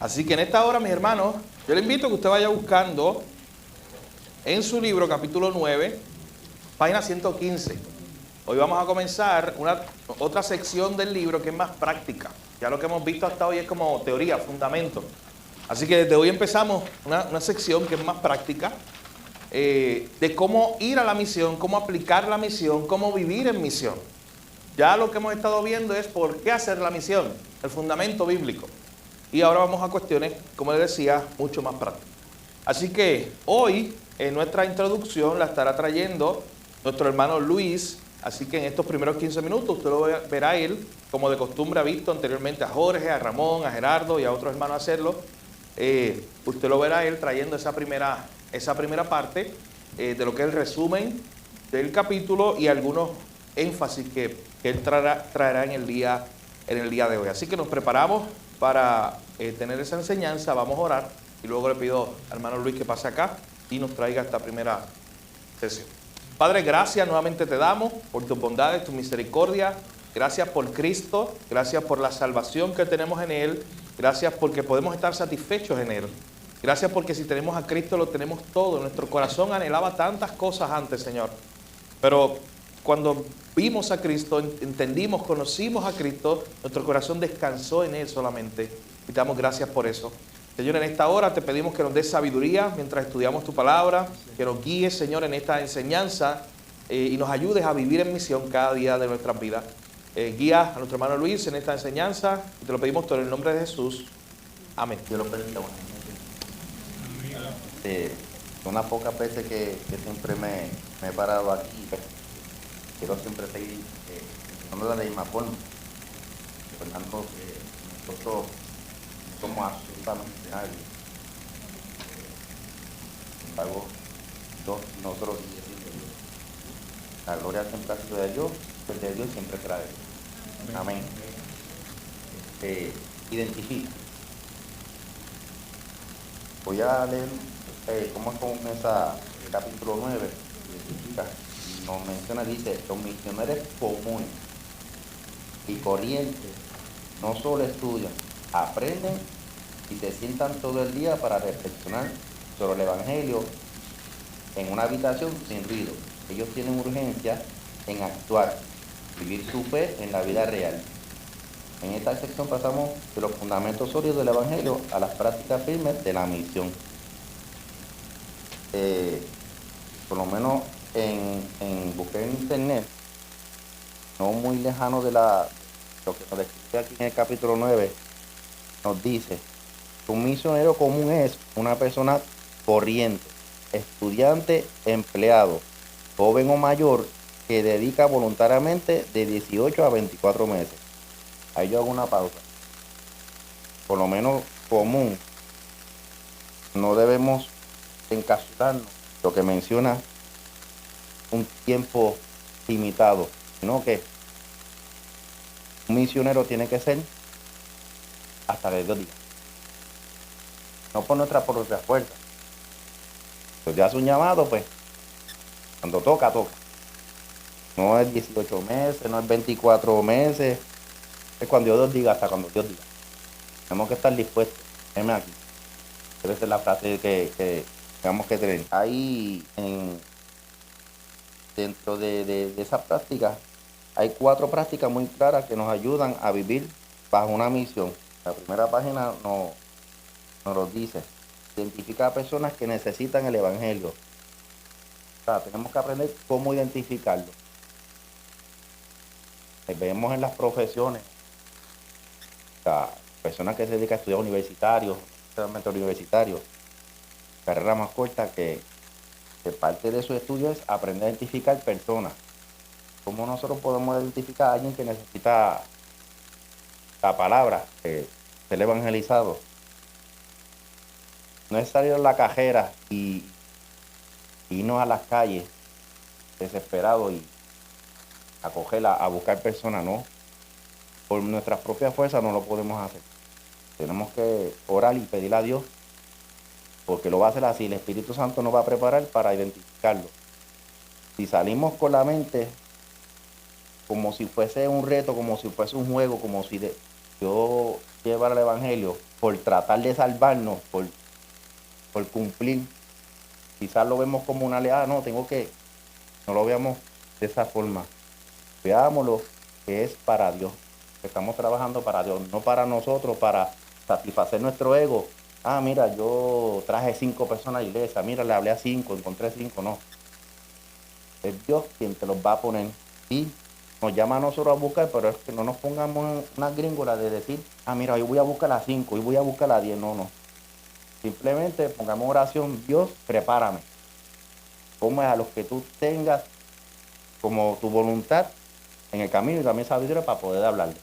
Así que en esta hora, mis hermanos, yo le invito a que usted vaya buscando en su libro, capítulo 9, página 115. Hoy vamos a comenzar otra sección del libro que es más práctica. Ya lo que hemos visto hasta hoy es como teoría, fundamento. Así que desde hoy empezamos una sección que es más práctica, de cómo ir a la misión, cómo aplicar la misión, cómo vivir en misión. Ya lo que hemos estado viendo es por qué hacer la misión, el fundamento bíblico. Y ahora vamos a cuestiones, como les decía, mucho más prácticas. Así que hoy, en nuestra introducción, la estará trayendo nuestro hermano Luis. Así que en estos primeros 15 minutos usted lo verá él, como de costumbre ha visto anteriormente a Jorge, a Ramón, a Gerardo y a otros hermanos hacerlo. Usted lo verá él trayendo esa primera parte de lo que es el resumen del capítulo y algunos énfasis que él traerá en el día de hoy. Así que nos preparamos para tener esa enseñanza. Vamos a orar y luego le pido al hermano Luis que pase acá y nos traiga esta primera sesión. Padre, gracias nuevamente te damos por tus bondades, tu misericordia. Gracias por Cristo, gracias por la salvación que tenemos en Él. Gracias porque podemos estar satisfechos en Él. Gracias porque si tenemos a Cristo lo tenemos todo. Nuestro corazón anhelaba tantas cosas antes, Señor. Pero cuando vimos a Cristo, entendimos, conocimos a Cristo, nuestro corazón descansó en Él solamente. Y te damos gracias por eso. Señor, en esta hora te pedimos que nos des sabiduría mientras estudiamos tu palabra, que nos guíes, Señor, en esta enseñanza y nos ayudes a vivir en misión cada día de nuestras vidas. Guía a nuestro hermano Luis en esta enseñanza y te lo pedimos todo en el nombre de Jesús. Amén. Dios lo permita. Unas pocas veces que siempre me he parado aquí, quiero siempre seguir hablando de la misma forma. Por tanto, nosotros somos absolutamente nadie. Sin embargo, nosotros, la gloria siempre ha sido de Dios, pues de Dios siempre será de Dios. Amén. Identifica. Voy a leer cómo comienza el capítulo 9. Identifica. Nos menciona, dice, los misioneros comunes y corrientes no solo estudian, aprenden y se sientan todo el día para reflexionar sobre el Evangelio en una habitación sin ruido. Ellos tienen urgencia en actuar, vivir su fe en la vida real. En esta sección pasamos de los fundamentos sólidos del Evangelio a las prácticas firmes de la misión. Por lo menos busqué en internet, no muy lejano de lo que nos describe aquí en el capítulo 9, nos dice: un misionero común es una persona corriente, estudiante, empleado, joven o mayor, que dedica voluntariamente de 18 a 24 meses. Ahí yo hago una pausa. Por lo menos común. No debemos encapsularnos lo que menciona un tiempo limitado, sino que un misionero tiene que ser hasta de 2 días. No por nuestra propia fuerza. Pues ya es un llamado, pues, cuando toca, toca. No es 18 meses, no es 24 meses. Es cuando Dios diga, hasta cuando Dios diga. Tenemos que estar dispuestos. Déjeme aquí. Esa es la frase que tenemos que tener. Ahí, dentro de esa práctica, hay 4 prácticas muy claras que nos ayudan a vivir bajo una misión. La primera página nos lo dice. Identifica a personas que necesitan el Evangelio. O sea, tenemos que aprender cómo identificarlo. Vemos en las profesiones, o sea, personas que se dedican a estudiar universitarios, carrera más corta, que parte de su estudio es aprender a identificar personas. ¿Cómo nosotros podemos identificar a alguien que necesita la palabra, ser evangelizado? No es salir a la cajera y irnos a las calles desesperados y a buscar personas, no. Por nuestras propias fuerzas no lo podemos hacer. Tenemos que orar y pedirle a Dios, porque lo va a hacer así. El Espíritu Santo nos va a preparar para identificarlo. Si salimos con la mente como si fuese un reto, como si fuese un juego, como si yo llevar el evangelio, por tratar de salvarnos, por cumplir, quizás lo vemos como una aliada, no lo veamos de esa forma. Veámoslo que es para Dios, que estamos trabajando para Dios, no para nosotros, para satisfacer nuestro ego. Ah, mira, yo traje 5 personas a la iglesia, mira, le hablé a 5, encontré 5, no. Es Dios quien te los va a poner. Y nos llama a nosotros a buscar, pero es que no nos pongamos en una gringola de decir, ah, mira, hoy voy a buscar a 5, hoy voy a buscar a 10, no, no. Simplemente pongamos oración, Dios, prepárame. Como es a los que tú tengas como tu voluntad en el camino y también sabiduría para poder hablarle.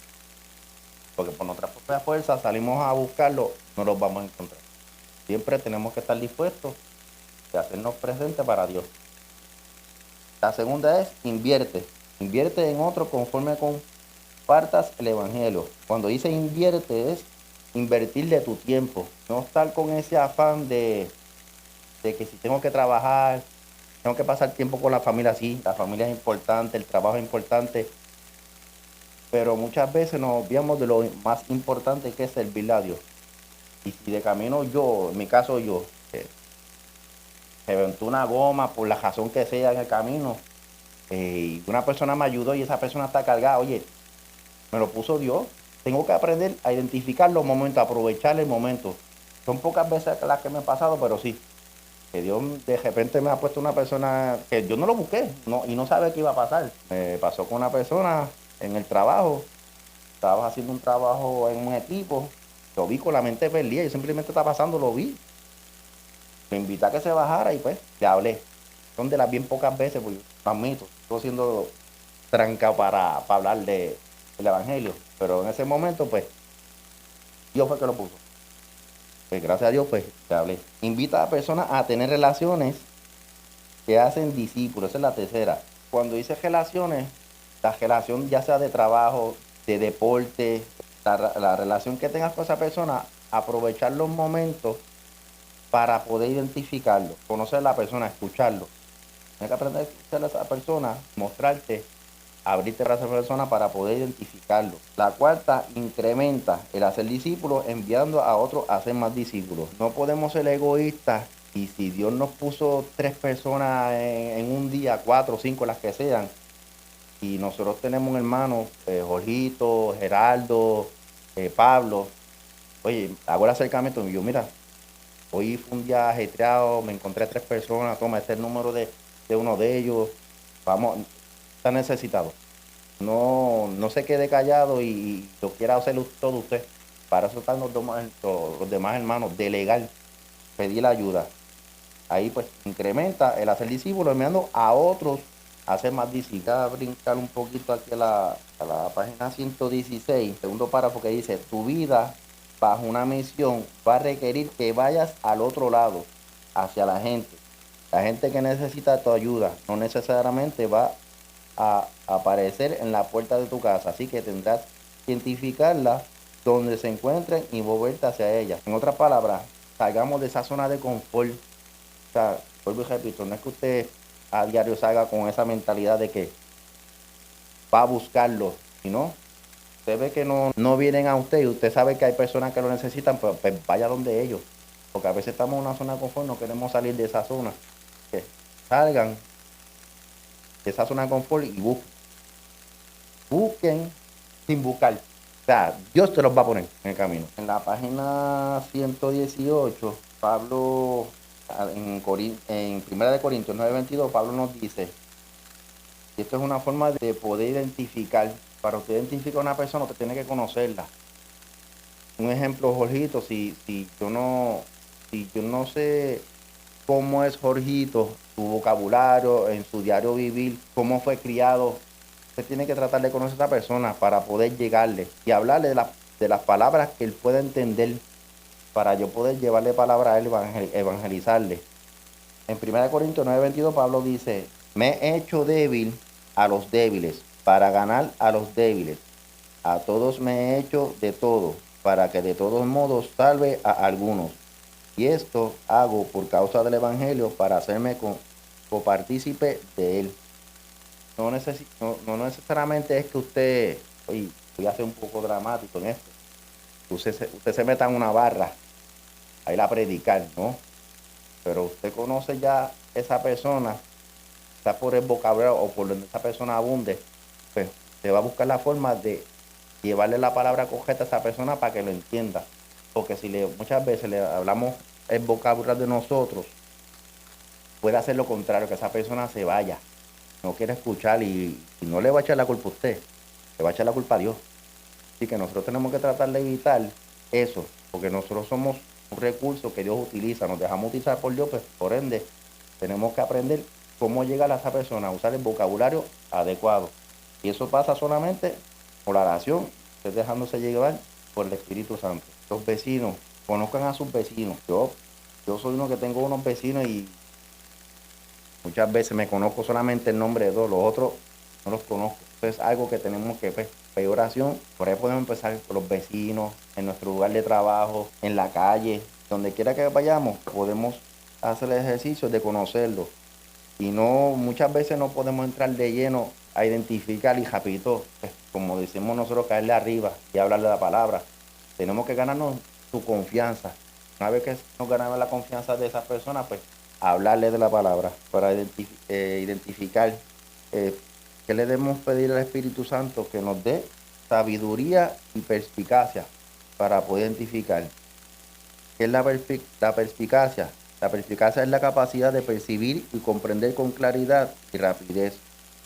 Porque por nuestra propia fuerza salimos a buscarlo, no los vamos a encontrar. Siempre tenemos que estar dispuestos de hacernos presentes para Dios. La segunda es invierte. Invierte en otro conforme compartas el evangelio. Cuando dice invierte es invertir de tu tiempo. No estar con ese afán de que si tengo que trabajar, tengo que pasar tiempo con la familia. Sí, la familia es importante, el trabajo es importante. Pero muchas veces nos olvidamos de lo más importante que es servirle a Dios. Y si de camino yo, en mi caso yo, reventó una goma por la razón que sea en el camino, y una persona me ayudó y esa persona está cargada, oye, me lo puso Dios. Tengo que aprender a identificar los momentos, a aprovechar el momento. Son pocas veces las que me han pasado, pero sí, que Dios de repente me ha puesto una persona que yo no lo busqué y no sabe qué iba a pasar. Me pasó con una persona en el trabajo, estaba haciendo un trabajo en un equipo, lo vi con la mente perdida, yo simplemente estaba pasando, lo vi. Me invité a que se bajara y pues le hablé. Son de las bien pocas veces, pues lo admito, estoy siendo trancado para hablar del evangelio. Pero en ese momento, pues, Dios fue que lo puso. Pues gracias a Dios, pues, le hablé. Invita a personas a tener relaciones que hacen discípulos. Esa es la tercera. Cuando dice relaciones, la relación ya sea de trabajo, de deporte, la relación que tengas con esa persona, aprovechar los momentos para poder identificarlo, conocer a la persona, escucharlo. Tienes que aprender a escuchar a esa persona, mostrarte, abrirte a esa persona para poder identificarlo. La cuarta, incrementa el hacer discípulos enviando a otros a hacer más discípulos. No podemos ser egoístas y si Dios nos puso 3 personas en un día, 4 o 5, las que sean, y nosotros tenemos un hermano, Jorgito, Geraldo, Pablo, oye, hago el acercamiento y yo, mira, hoy fue un día ajetreado, me encontré 3 personas, toma este es el número de uno de ellos, vamos, está necesitado. No se quede callado y lo quiera hacer todo usted. Para eso están los demás hermanos, delegar, pedir ayuda. Ahí pues incrementa el hacer discípulos, enviando a otros a hacer más discípulos. Voy a brincar un poquito aquí a la página 116, segundo párrafo que dice, tu vida bajo una misión va a requerir que vayas al otro lado, hacia la gente. La gente que necesita tu ayuda no necesariamente va a aparecer en la puerta de tu casa, así que tendrás que identificarla donde se encuentren y moverte hacia ella. En otras palabras, salgamos de esa zona de confort. O sea, vuelvo y repito, no es que usted a diario salga con esa mentalidad de que va a buscarlo, sino usted ve que no vienen a usted y usted sabe que hay personas que lo necesitan, pues vaya donde ellos. Porque a veces estamos en una zona de confort, no queremos salir de esa zona. Que salgan de esa zona de confort y busquen sin buscar. O sea, Dios te los va a poner en el camino. En la página 118, Pablo, en 1 de Corintios 9:22, Pablo nos dice, y esto es una forma de poder identificar. Para usted identificar a una persona, usted tiene que conocerla. Un ejemplo, Jorgito, si yo no sé cómo es Jorgito, su vocabulario, en su diario vivir, cómo fue criado, usted tiene que tratar de conocer a esa persona para poder llegarle y hablarle de las palabras que él pueda entender para yo poder llevarle palabra a él, evangelizarle. En 1 Corintios 9:22 Pablo dice, me he hecho débil a los débiles para ganar a los débiles. A todos me he hecho de todo para que de todos modos salve a algunos. Y esto hago por causa del evangelio para hacerme copartícipe de él. No necesariamente es que usted, oye, voy a ser un poco dramático en esto, Usted se meta en una barra a ir a predicar, ¿no? Pero usted conoce ya esa persona, está por el vocabulario o por donde esa persona abunde, pues se va a buscar la forma de llevarle la palabra correcta a esa persona para que lo entienda. Porque si muchas veces le hablamos el vocabulario de nosotros, puede hacer lo contrario, que esa persona se vaya, no quiere escuchar y no le va a echar la culpa a usted, le va a echar la culpa a Dios. Así que nosotros tenemos que tratar de evitar eso, porque nosotros somos un recurso que Dios utiliza, nos dejamos utilizar por Dios, pues por ende tenemos que aprender cómo llegar a esa persona, a usar el vocabulario adecuado. Y eso pasa solamente por la oración, usted dejándose llevar por el Espíritu Santo. Los vecinos, conozcan a sus vecinos. Yo soy uno que tengo unos vecinos y muchas veces me conozco solamente el nombre de dos, los otros no los conozco. Eso es algo que tenemos que pedir oración. Por ahí podemos empezar con los vecinos, en nuestro lugar de trabajo, en la calle, donde quiera que vayamos, podemos hacer el ejercicio de conocerlos. Y no, muchas veces no podemos entrar de lleno a identificar y rapidito, pues, como decimos nosotros, caerle arriba y hablarle la palabra. Tenemos que ganarnos su confianza. Una vez que nos ganamos la confianza de esas personas, pues hablarle de la palabra para identificar que le debemos pedir al Espíritu Santo que nos dé sabiduría y perspicacia para poder identificar. ¿Qué es la perspicacia? La perspicacia es la capacidad de percibir y comprender con claridad y rapidez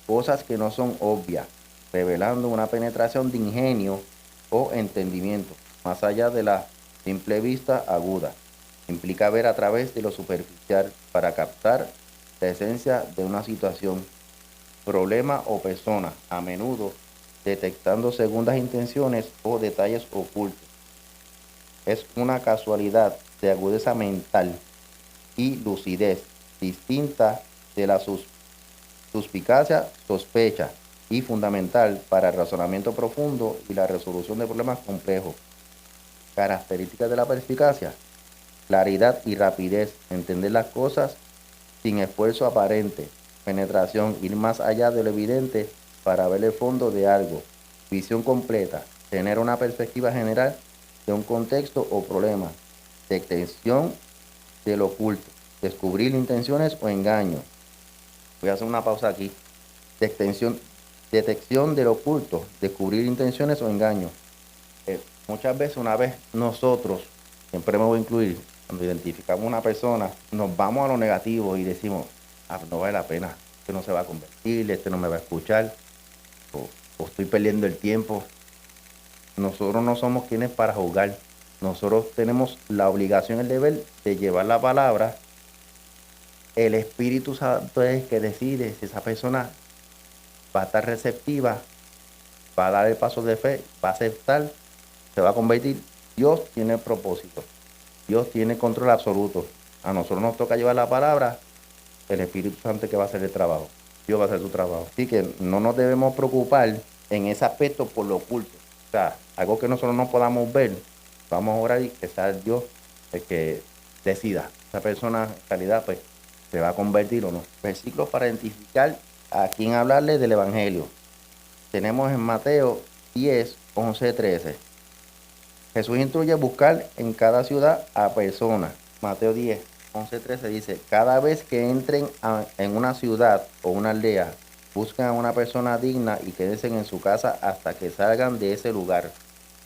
cosas que no son obvias, revelando una penetración de ingenio o entendimiento, más allá de la simple vista aguda. Implica ver a través de lo superficial para captar la esencia de una situación, problema o persona, a menudo detectando segundas intenciones o detalles ocultos. Es una casualidad de agudeza mental y lucidez, distinta de la suspicacia, sospecha, y fundamental para el razonamiento profundo y la resolución de problemas complejos. Características de la perspicacia: claridad y rapidez, entender las cosas sin esfuerzo aparente, penetración, ir más allá de lo evidente para ver el fondo de algo, visión completa, tener una perspectiva general de un contexto o problema, detección del oculto, descubrir intenciones o engaños. Voy a hacer una pausa aquí. Detección, detección del oculto, descubrir intenciones o engaños. Muchas veces, una vez nosotros, siempre me voy a incluir, cuando identificamos una persona, nos vamos a lo negativo y decimos, no vale la pena, este no se va a convertir, este no me va a escuchar, o estoy perdiendo el tiempo. Nosotros no somos quienes para juzgar. Nosotros tenemos la obligación, el deber de llevar la palabra. El Espíritu Santo es el que decide si esa persona va a estar receptiva, va a dar el paso de fe, va a aceptar, se va a convertir. Dios tiene el propósito. Dios tiene control absoluto. A nosotros nos toca llevar la palabra, el Espíritu Santo es que va a hacer el trabajo. Dios va a hacer su trabajo. Así que no nos debemos preocupar en ese aspecto por lo oculto. O sea, algo que nosotros no podamos ver, vamos a orar y que sea Dios el que decida. Esa persona en realidad pues se va a convertir o no. Versículos para identificar a quién hablarle del Evangelio. Tenemos en Mateo 10, 11, 13. Jesús instruye a buscar en cada ciudad a personas. Mateo 10, 11, 13 dice, cada vez que entren en una ciudad o una aldea, busquen a una persona digna y quédense en su casa hasta que salgan de ese lugar.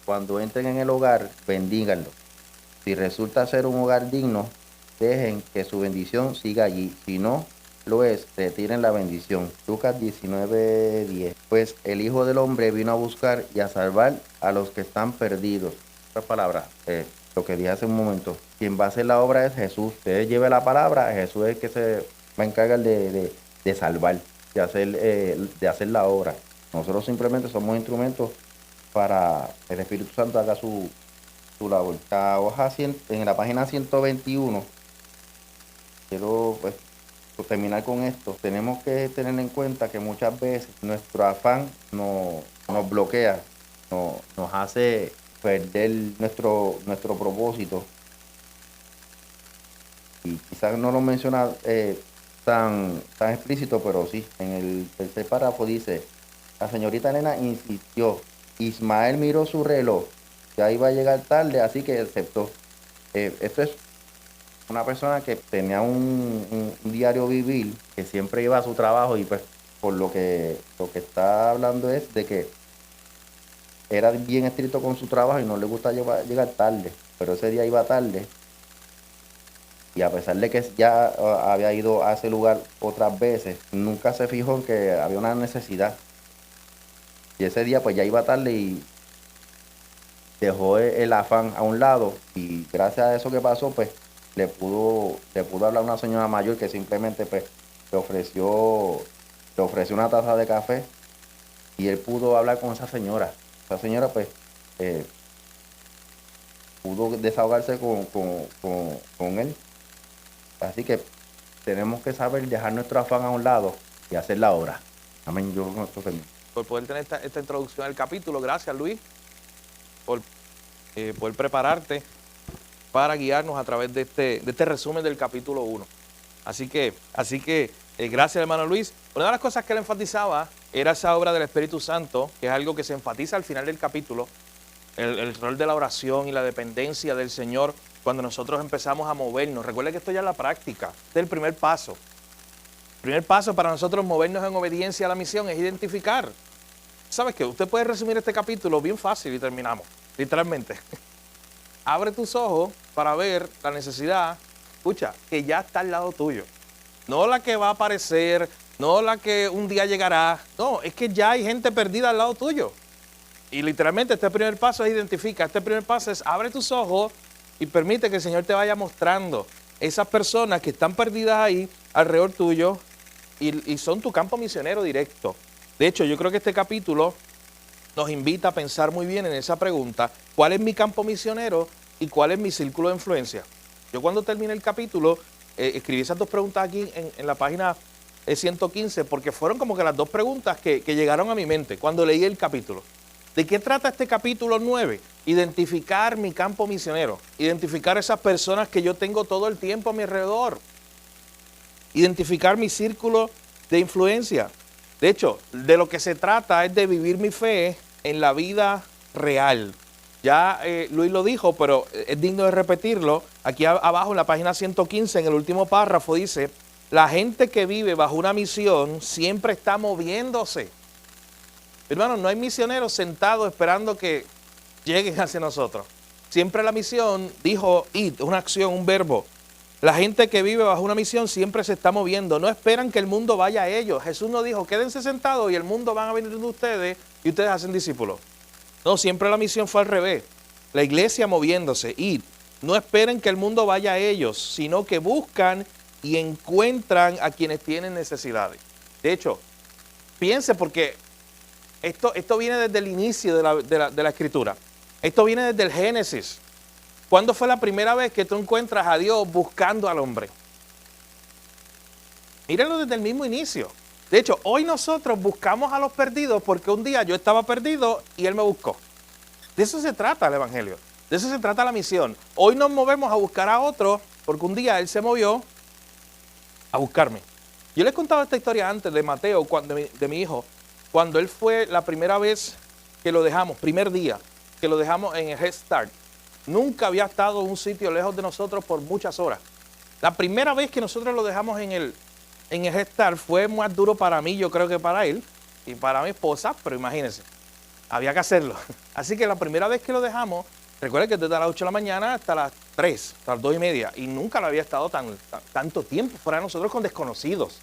Cuando entren en el hogar, bendíganlo. Si resulta ser un hogar digno, dejen que su bendición siga allí. Si no lo es, retiren la bendición. Lucas 19:10. Pues el Hijo del Hombre vino a buscar y a salvar a los que están perdidos. Otra palabra, lo que dije hace un momento. Quien va a hacer la obra es Jesús. Usted lleve la palabra, Jesús es el que se va a encargar de salvar, de hacer la obra. Nosotros simplemente somos instrumentos para el Espíritu Santo haga su labor. La hoja en la página 121, quiero pues terminar con esto. Tenemos que tener en cuenta que muchas veces nuestro afán nos bloquea, nos hace perder nuestro propósito. Y quizás no lo menciona tan explícito, pero sí, en el tercer párrafo dice, la señorita Elena insistió. Ismael miró su reloj. ya iba a llegar tarde, así que aceptó. Esto es una persona que tenía un diario vivir, que siempre iba a su trabajo y pues por lo que está hablando es de que era bien estricto con su trabajo y no le gusta llegar tarde, pero ese día iba tarde y a pesar de que ya había ido a ese lugar otras veces, nunca se fijó en que había una necesidad. Y ese día pues ya iba tarde y dejó el afán a un lado y gracias a eso que pasó pues le pudo hablar a una señora mayor que simplemente pues le ofreció una taza de café y él pudo hablar con esa señora. Esa señora pues eh, pudo desahogarse con él. Así que tenemos que saber dejar nuestro afán a un lado y hacer la obra. Amén. Yo con esto termino. Por poder tener esta introducción al capítulo. Gracias, Luis, por poder prepararte para guiarnos a través de este resumen del capítulo 1. Así que gracias, hermano Luis. Una de las cosas que él enfatizaba era esa obra del Espíritu Santo, que es algo que se enfatiza al final del capítulo, el rol de la oración y la dependencia del Señor cuando nosotros empezamos a movernos. Recuerde que esto ya es la práctica, este es el primer paso. El primer paso para nosotros movernos en obediencia a la misión es identificar. ¿Sabes qué? Usted puede resumir este capítulo bien fácil y terminamos, literalmente. Abre tus ojos para ver la necesidad, escucha, que ya está al lado tuyo. No la que va a aparecer, no la que un día llegará. No, es que ya hay gente perdida al lado tuyo. Y literalmente este primer paso es identifica. Este primer paso es abre tus ojos y permite que el Señor te vaya mostrando esas personas que están perdidas ahí alrededor tuyo y son tu campo misionero directo. De hecho, yo creo que este capítulo nos invita a pensar muy bien en esa pregunta: ¿cuál es mi campo misionero y cuál es mi círculo de influencia? Yo cuando terminé el capítulo escribí esas dos preguntas aquí en la página 115 porque fueron como que las dos preguntas que llegaron a mi mente cuando leí el capítulo. ¿De qué trata este capítulo 9? Identificar mi campo misionero, identificar esas personas que yo tengo todo el tiempo a mi alrededor, identificar mi círculo de influencia. De hecho, de lo que se trata es de vivir mi fe en la vida real. Ya Luis lo dijo, pero es digno de repetirlo. Aquí abajo en la página 115, en el último párrafo, dice: la gente que vive bajo una misión siempre está moviéndose. Hermanos, no hay misioneros sentados esperando que lleguen hacia nosotros. Siempre la misión, dijo id, una acción, un verbo. La gente que vive bajo una misión siempre se está moviendo. No esperan que el mundo vaya a ellos. Jesús no dijo, quédense sentados y el mundo van a venir de ustedes y ustedes hacen discípulos. No, siempre la misión fue al revés. La iglesia moviéndose, id. No esperen que el mundo vaya a ellos, sino que buscan y encuentran a quienes tienen necesidades. De hecho, piense, porque esto viene desde el inicio de la Escritura. Esto viene desde el Génesis. ¿Cuándo fue la primera vez que tú encuentras a Dios buscando al hombre? Mírenlo desde el mismo inicio. De hecho, hoy nosotros buscamos a los perdidos porque un día yo estaba perdido y Él me buscó. De eso se trata el Evangelio. De eso se trata la misión. Hoy nos movemos a buscar a otro porque un día Él se movió a buscarme. Yo les contaba esta historia antes de Mateo, de mi hijo, cuando él fue la primera vez que lo dejamos, primer día que lo dejamos en el Head Start. Nunca había estado en un sitio lejos de nosotros por muchas horas. La primera vez que nosotros lo dejamos en el Head Start fue más duro para mí, yo creo que para él y para mi esposa, pero imagínense, había que hacerlo. Así que la primera vez que lo dejamos, recuerden que desde las 8 de la mañana hasta las 3, hasta las 2:30, y nunca lo había estado tanto tiempo fuera de nosotros con desconocidos.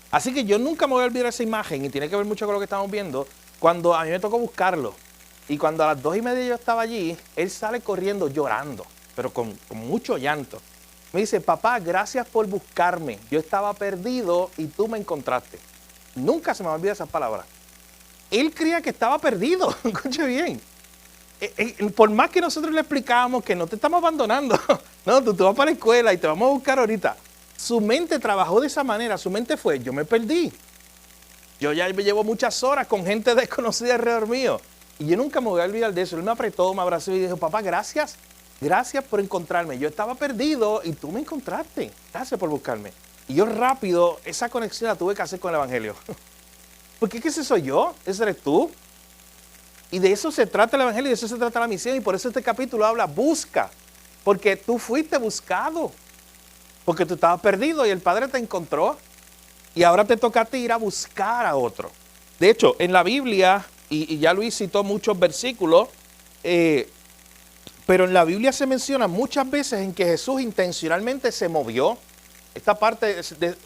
Así que yo nunca me voy a olvidar esa imagen, y tiene que ver mucho con lo que estamos viendo, cuando a mí me tocó buscarlo. Y cuando a las 2:30 yo estaba allí, él sale corriendo llorando, pero con mucho llanto. Me dice, papá, gracias por buscarme. Yo estaba perdido y tú me encontraste. Nunca se me va a olvidar esas palabras. Él creía que estaba perdido, escuche bien. Por más que nosotros le explicábamos que no te estamos abandonando, no, tú vas para la escuela y te vamos a buscar ahorita. Su mente trabajó de esa manera, su mente fue, yo me perdí. Yo ya me llevo muchas horas con gente desconocida alrededor mío. Y yo nunca me voy a olvidar de eso. Él me apretó, me abrazó y dijo, papá, gracias por encontrarme. Yo estaba perdido y tú me encontraste. Gracias por buscarme. Y yo rápido, esa conexión la tuve que hacer con el Evangelio. Porque ¿qué ese soy yo? ¿Ese eres tú? Y de eso se trata el evangelio, de eso se trata la misión. Y por eso este capítulo habla, busca. Porque tú fuiste buscado. Porque tú estabas perdido y el Padre te encontró. Y ahora te toca a ti ir a buscar a otro. De hecho, en la Biblia, y ya Luis citó muchos versículos, pero en la Biblia se menciona muchas veces en que Jesús intencionalmente se movió. Esta parte,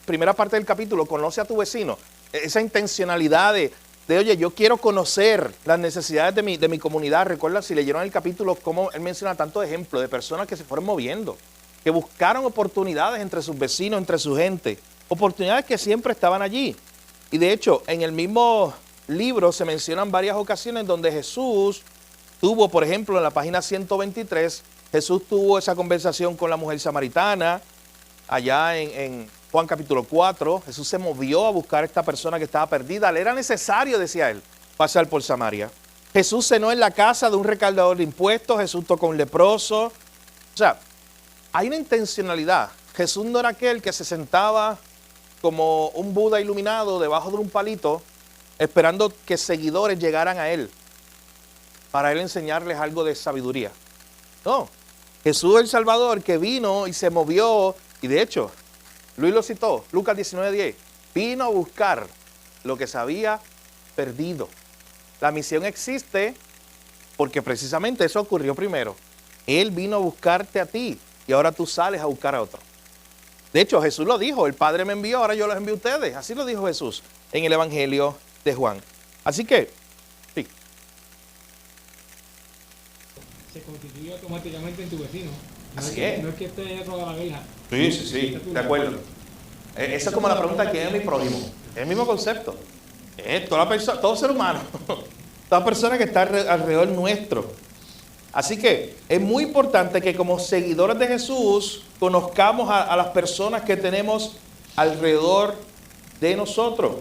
primera parte del capítulo, conoce a tu vecino. Esa intencionalidad de oye, yo quiero conocer las necesidades de mi comunidad. Recuerda, si leyeron el capítulo, cómo él menciona tantos ejemplos de personas que se fueron moviendo, que buscaron oportunidades entre sus vecinos, entre su gente. Oportunidades que siempre estaban allí. Y de hecho, en el mismo libro se mencionan varias ocasiones donde Jesús tuvo, por ejemplo, en la página 123, Jesús tuvo esa conversación con la mujer samaritana, allá en Juan capítulo 4, Jesús se movió a buscar a esta persona que estaba perdida. Le era necesario, decía él, pasar por Samaria. Jesús cenó en la casa de un recaudador de impuestos, Jesús tocó a un leproso. O sea, hay una intencionalidad. Jesús no era aquel que se sentaba como un Buda iluminado debajo de un palito, esperando que seguidores llegaran a él, para él enseñarles algo de sabiduría. No, Jesús el Salvador que vino y se movió, y de hecho, Luis lo citó, Lucas 19:10, vino a buscar lo que se había perdido. La misión existe porque precisamente eso ocurrió primero. Él vino a buscarte a ti y ahora tú sales a buscar a otro. De hecho, Jesús lo dijo, el Padre me envió, ahora yo los envío a ustedes. Así lo dijo Jesús en el Evangelio de Juan. Así que, sí. Se constituye automáticamente en tu vecino. Así es. No es que esté allá toda la vida. Sí, de acuerdo. Esa es como la pregunta, ¿quién es mi prójimo? Es el mismo concepto. Es todo ser humano, toda persona que está alrededor nuestro. Así que es muy importante que como seguidores de Jesús conozcamos a las personas que tenemos alrededor de nosotros.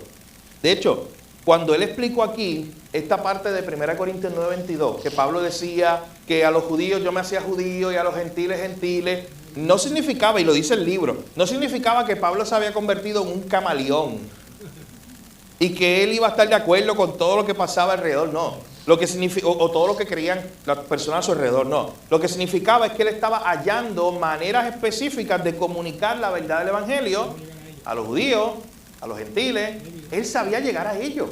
De hecho, cuando él explicó aquí esta parte de 1 Corintios 9:22, que Pablo decía que a los judíos yo me hacía judío y a los gentiles gentiles, no significaba, y lo dice el libro, no significaba que Pablo se había convertido en un camaleón y que él iba a estar de acuerdo con todo lo que pasaba alrededor, no. Lo que significa, o todo lo que creían las personas a su alrededor, no. Lo que significaba es que él estaba hallando maneras específicas de comunicar la verdad del Evangelio a los judíos, a los gentiles. Él sabía llegar a ellos.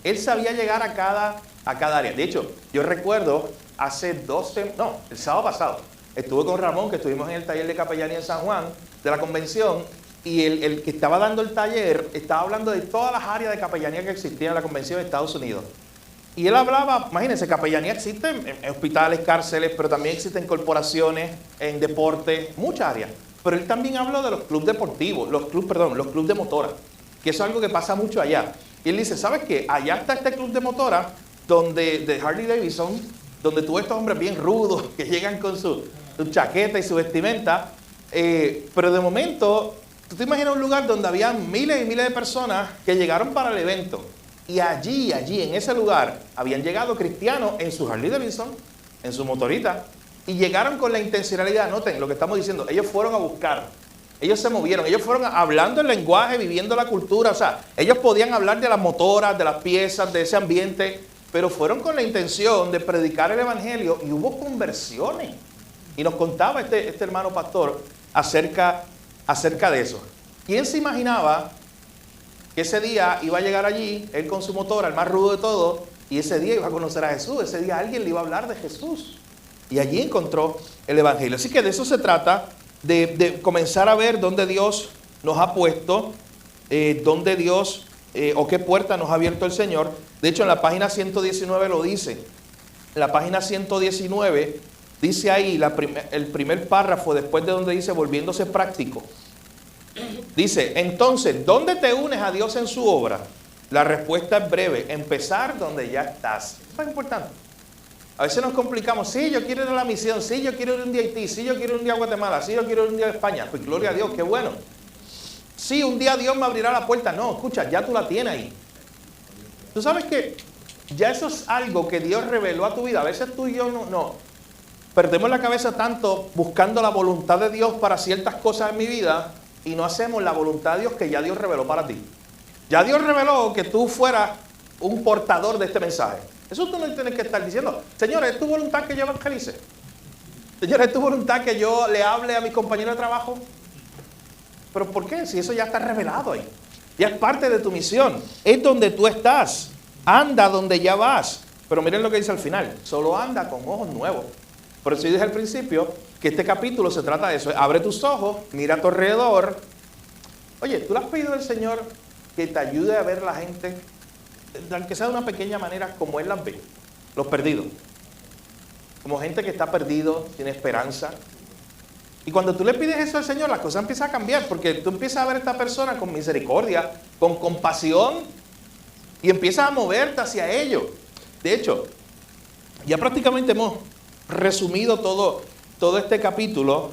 Él sabía llegar a cada área. De hecho, yo recuerdo el sábado pasado, estuve con Ramón, que estuvimos en el taller de capellanía en San Juan, de la convención, y el que estaba dando el taller estaba hablando de todas las áreas de capellanía que existían en la convención de Estados Unidos. Y él hablaba, imagínense, capellanía existe en hospitales, cárceles, pero también existen corporaciones, en deportes, muchas áreas. Pero él también habló de los clubes deportivos, los clubes de motora, que eso es algo que pasa mucho allá. Y él dice, ¿sabes qué? Allá está este club de motora, de Harley Davidson, donde tú ves estos hombres bien rudos, que llegan con su chaqueta y su vestimenta, pero de momento, tú te imaginas un lugar donde había miles y miles de personas que llegaron para el evento. Y allí, en ese lugar, habían llegado cristianos en su Harley Davidson, en su motorita, y llegaron con la intencionalidad, noten lo que estamos diciendo, ellos fueron a buscar, ellos se movieron, ellos fueron hablando el lenguaje, viviendo la cultura, o sea, ellos podían hablar de las motoras, de las piezas, de ese ambiente, pero fueron con la intención de predicar el Evangelio y hubo conversiones. Y nos contaba este hermano pastor acerca de eso. ¿Quién se imaginaba que ese día iba a llegar allí, él con su motora, el más rudo de todo, y ese día iba a conocer a Jesús, ese día alguien le iba a hablar de Jesús? Y allí encontró el Evangelio. Así que de eso se trata, de comenzar a ver dónde Dios nos ha puesto, dónde Dios, o qué puerta nos ha abierto el Señor. De hecho, en la página 119 lo dice. En la página 119 dice ahí, el primer párrafo, después de donde dice, volviéndose práctico. Dice, entonces, ¿dónde te unes a Dios en su obra? La respuesta es breve, empezar donde ya estás. Eso es importante. A veces nos complicamos, sí, yo quiero ir a la misión, sí, yo quiero ir un día a Haití, sí, yo quiero ir un día a Guatemala, sí, yo quiero ir un día a España. Pues gloria a Dios, qué bueno. Sí, un día Dios me abrirá la puerta. No, escucha, ya tú la tienes ahí. Tú sabes que ya eso es algo que Dios reveló a tu vida. A veces tú y yo no perdemos la cabeza tanto buscando la voluntad de Dios para ciertas cosas en mi vida y no hacemos la voluntad de Dios que ya Dios reveló para ti. Ya Dios reveló que tú fueras un portador de este mensaje. Eso tú no tienes que estar diciendo, Señor, ¿es tu voluntad que yo evangelice? Señor, ¿es tu voluntad que yo le hable a mis compañeros de trabajo? ¿Pero por qué? Si eso ya está revelado ahí. Ya es parte de tu misión. Es donde tú estás. Anda donde ya vas. Pero miren lo que dice al final. Solo anda con ojos nuevos. Por eso yo dije al principio que este capítulo se trata de eso. Abre tus ojos, mira a tu alrededor. Oye, ¿tú le has pedido al Señor que te ayude a ver la gente, aunque sea de una pequeña manera, como Él las ve? Los perdidos. Como gente que está perdido, tiene esperanza. Y cuando tú le pides eso al Señor, las cosas empiezan a cambiar, porque tú empiezas a ver a esta persona con misericordia, con compasión, y empiezas a moverte hacia ellos. De hecho, ya prácticamente hemos resumido todo este capítulo.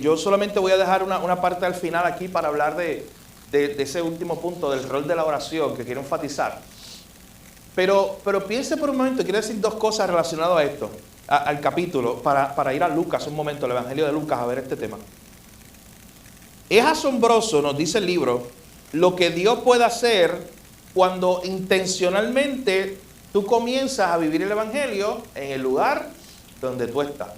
Yo solamente voy a dejar una parte al final aquí para hablar de ese último punto, del rol de la oración, que quiero enfatizar. Pero piense por un momento, quiero decir dos cosas relacionadas a esto, al capítulo, para ir a Lucas un momento, el Evangelio de Lucas, a ver este tema. Es asombroso, nos dice el libro, lo que Dios puede hacer cuando intencionalmente tú comienzas a vivir el Evangelio en el lugar donde tú estás,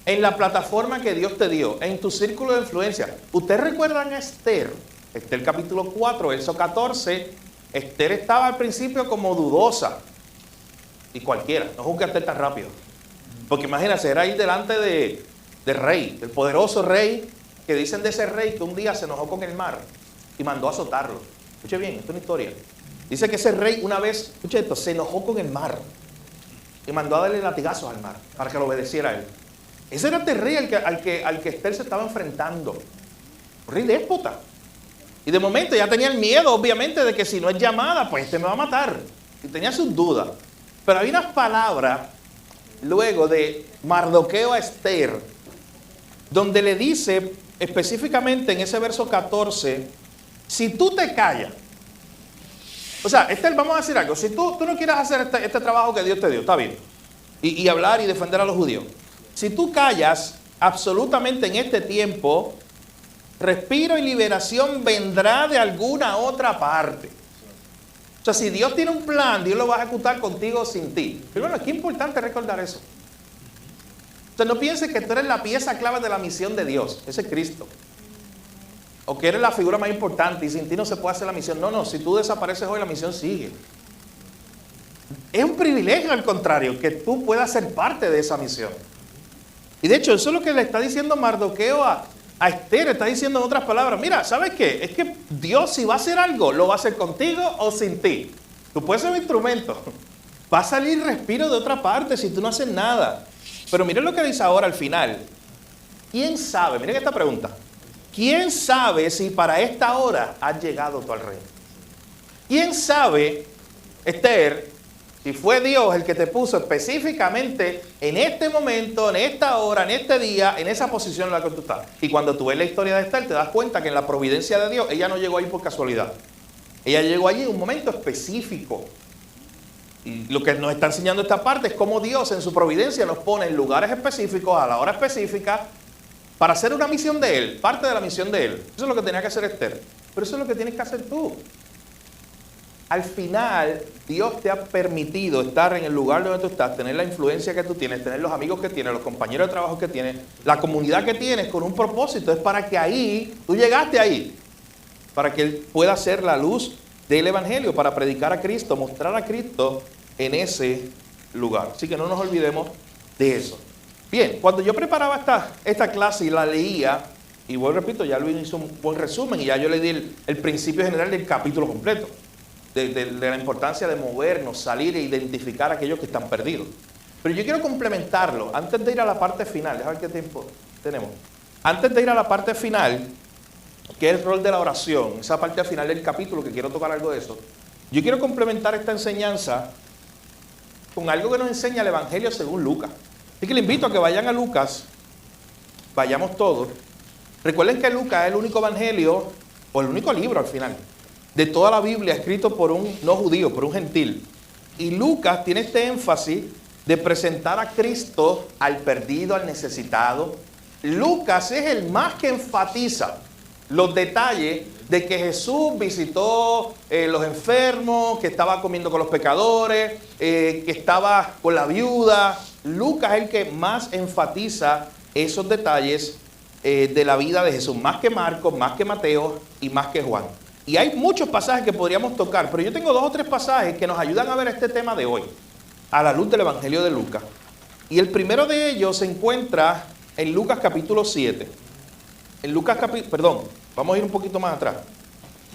en la plataforma que Dios te dio, en tu círculo de influencia. ¿Ustedes recuerdan a Esther? Esther capítulo 4, verso 14. Esther estaba al principio como dudosa. Y cualquiera, no juzgue a Esther tan rápido. Porque imagínense, era ir delante del rey, del poderoso rey, que dicen de ese rey que un día se enojó con el mar y mandó a azotarlo. Escuche bien, esto es una historia. Dice que ese rey una vez, escuche esto, se enojó con el mar y mandó a darle latigazos al mar para que lo obedeciera a él. Ese era este rey al que Esther se estaba enfrentando. Un rey déspota. Y de momento ya tenía el miedo, obviamente, de que si no es llamada, pues este me va a matar. Y tenía sus dudas. Pero hay unas palabras luego de Mardoqueo a Esther, donde le dice específicamente en ese verso 14, si tú te callas, o sea, Esther, vamos a decir algo, si tú no quieres hacer este trabajo que Dios te dio, está bien, y hablar y defender a los judíos, si tú callas absolutamente en este tiempo, respiro y liberación vendrá de alguna otra parte. O sea, si Dios tiene un plan, Dios lo va a ejecutar contigo o sin ti. Pero bueno, qué importante recordar eso. O sea, no pienses que tú eres la pieza clave de la misión de Dios. Ese es Cristo. O que eres la figura más importante y sin ti no se puede hacer la misión. No, si tú desapareces hoy, la misión sigue. Es un privilegio, al contrario, que tú puedas ser parte de esa misión. Y de hecho, eso es lo que le está diciendo Mardoqueo a Esther. Está diciendo en otras palabras, mira, ¿sabes qué? Es que Dios, si va a hacer algo, lo va a hacer contigo o sin ti. Tú puedes ser un instrumento. Va a salir respiro de otra parte si tú no haces nada. Pero miren lo que dice ahora al final. ¿Quién sabe? Miren esta pregunta. ¿Quién sabe si para esta hora has llegado tú al reino? ¿Quién sabe, Esther, si fue Dios el que te puso específicamente en este momento, en esta hora, en este día, en esa posición en la que tú estás? Y cuando tú ves la historia de Esther, te das cuenta que en la providencia de Dios, ella no llegó ahí por casualidad. Ella llegó allí en un momento específico. Y lo que nos está enseñando esta parte es cómo Dios en su providencia nos pone en lugares específicos, a la hora específica, para hacer una misión de Él, parte de la misión de Él. Eso es lo que tenía que hacer Esther. Pero eso es lo que tienes que hacer tú. Al final, Dios te ha permitido estar en el lugar donde tú estás, tener la influencia que tú tienes, tener los amigos que tienes, los compañeros de trabajo que tienes, la comunidad que tienes, con un propósito. Es para que ahí, tú llegaste ahí, para que Él pueda ser la luz del Evangelio, para predicar a Cristo, mostrar a Cristo en ese lugar. Así que no nos olvidemos de eso. Bien, cuando yo preparaba esta clase y la leía, y vuelvo repito, ya Luis hizo un buen resumen y ya yo le di el principio general del capítulo completo. De la importancia de movernos, salir e identificar a aquellos que están perdidos. Pero yo quiero complementarlo, antes de ir a la parte final, déjame ver qué tiempo tenemos. Antes de ir a la parte final, que es el rol de la oración, esa parte final del capítulo, que quiero tocar algo de eso, yo quiero complementar esta enseñanza con algo que nos enseña el Evangelio según Lucas. Así que le invito a que vayan a Lucas, vayamos todos. Recuerden que Lucas es el único evangelio, o el único libro al final, de toda la Biblia escrito por un no judío, por un gentil. Y Lucas tiene este énfasis de presentar a Cristo al perdido, al necesitado. Lucas es el más que enfatiza los detalles de que Jesús visitó los enfermos, que estaba comiendo con los pecadores, que estaba con la viuda. Lucas es el que más enfatiza esos detalles de la vida de Jesús, más que Marcos, más que Mateo y más que Juan. Y hay muchos pasajes que podríamos tocar, pero yo tengo 2 o 3 pasajes que nos ayudan a ver este tema de hoy, a la luz del Evangelio de Lucas. Y el primero de ellos se encuentra en Lucas capítulo 7. En Lucas vamos a ir un poquito más atrás.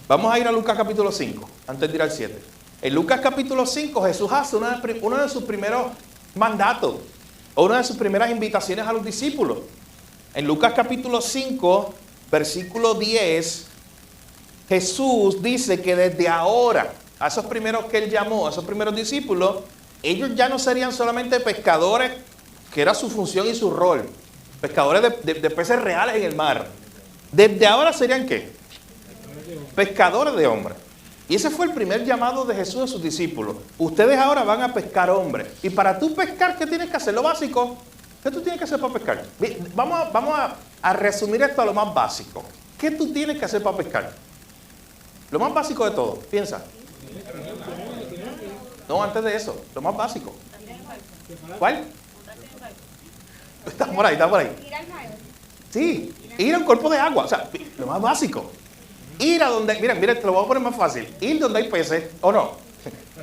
Vamos a ir a Lucas capítulo 5, antes de ir al 7. En Lucas capítulo 5 Jesús hace uno de sus primeros mandatos, o una de sus primeras invitaciones a los discípulos. En Lucas capítulo 5, versículo 10, Jesús dice que desde ahora, a esos primeros que él llamó, a esos primeros discípulos, ellos ya no serían solamente pescadores, que era su función y su rol, pescadores de peces reales en el mar. Desde ahora serían ¿qué? Pescadores de hombres. Y ese fue el primer llamado de Jesús a sus discípulos. Ustedes ahora van a pescar hombres. Y para tú pescar, ¿qué tienes que hacer? Lo básico. ¿Qué tú tienes que hacer para pescar? Vamos a resumir esto a lo más básico. ¿Qué tú tienes que hacer para pescar? Lo más básico de todo. Piensa. No, antes de eso. Lo más básico. ¿Cuál? Está por ahí, está por ahí. Sí, ir a un cuerpo de agua. O sea, lo más básico. Ir a donde, mira, te lo voy a poner más fácil. Ir donde hay peces, ¿o no?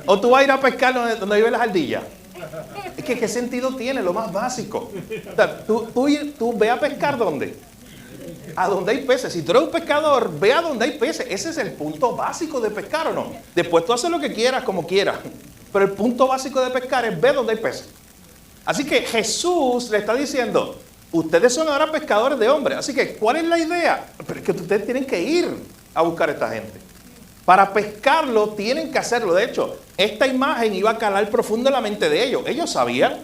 O tú vas a ir a pescar donde viven las ardillas. Es que ¿qué sentido tiene? Lo más básico. O sea, tú ve a pescar ¿dónde? A donde hay peces. Si tú eres un pescador, ve a donde hay peces. Ese es el punto básico de pescar, ¿o no? Después tú haces lo que quieras, como quieras. Pero el punto básico de pescar es ver donde hay peces. Así que Jesús le está diciendo, ustedes son ahora pescadores de hombres. Así que, ¿cuál es la idea? Pero es que ustedes tienen que ir a buscar a esta gente. Para pescarlo tienen que hacerlo. De hecho, esta imagen iba a calar profundo en la mente de ellos. Ellos sabían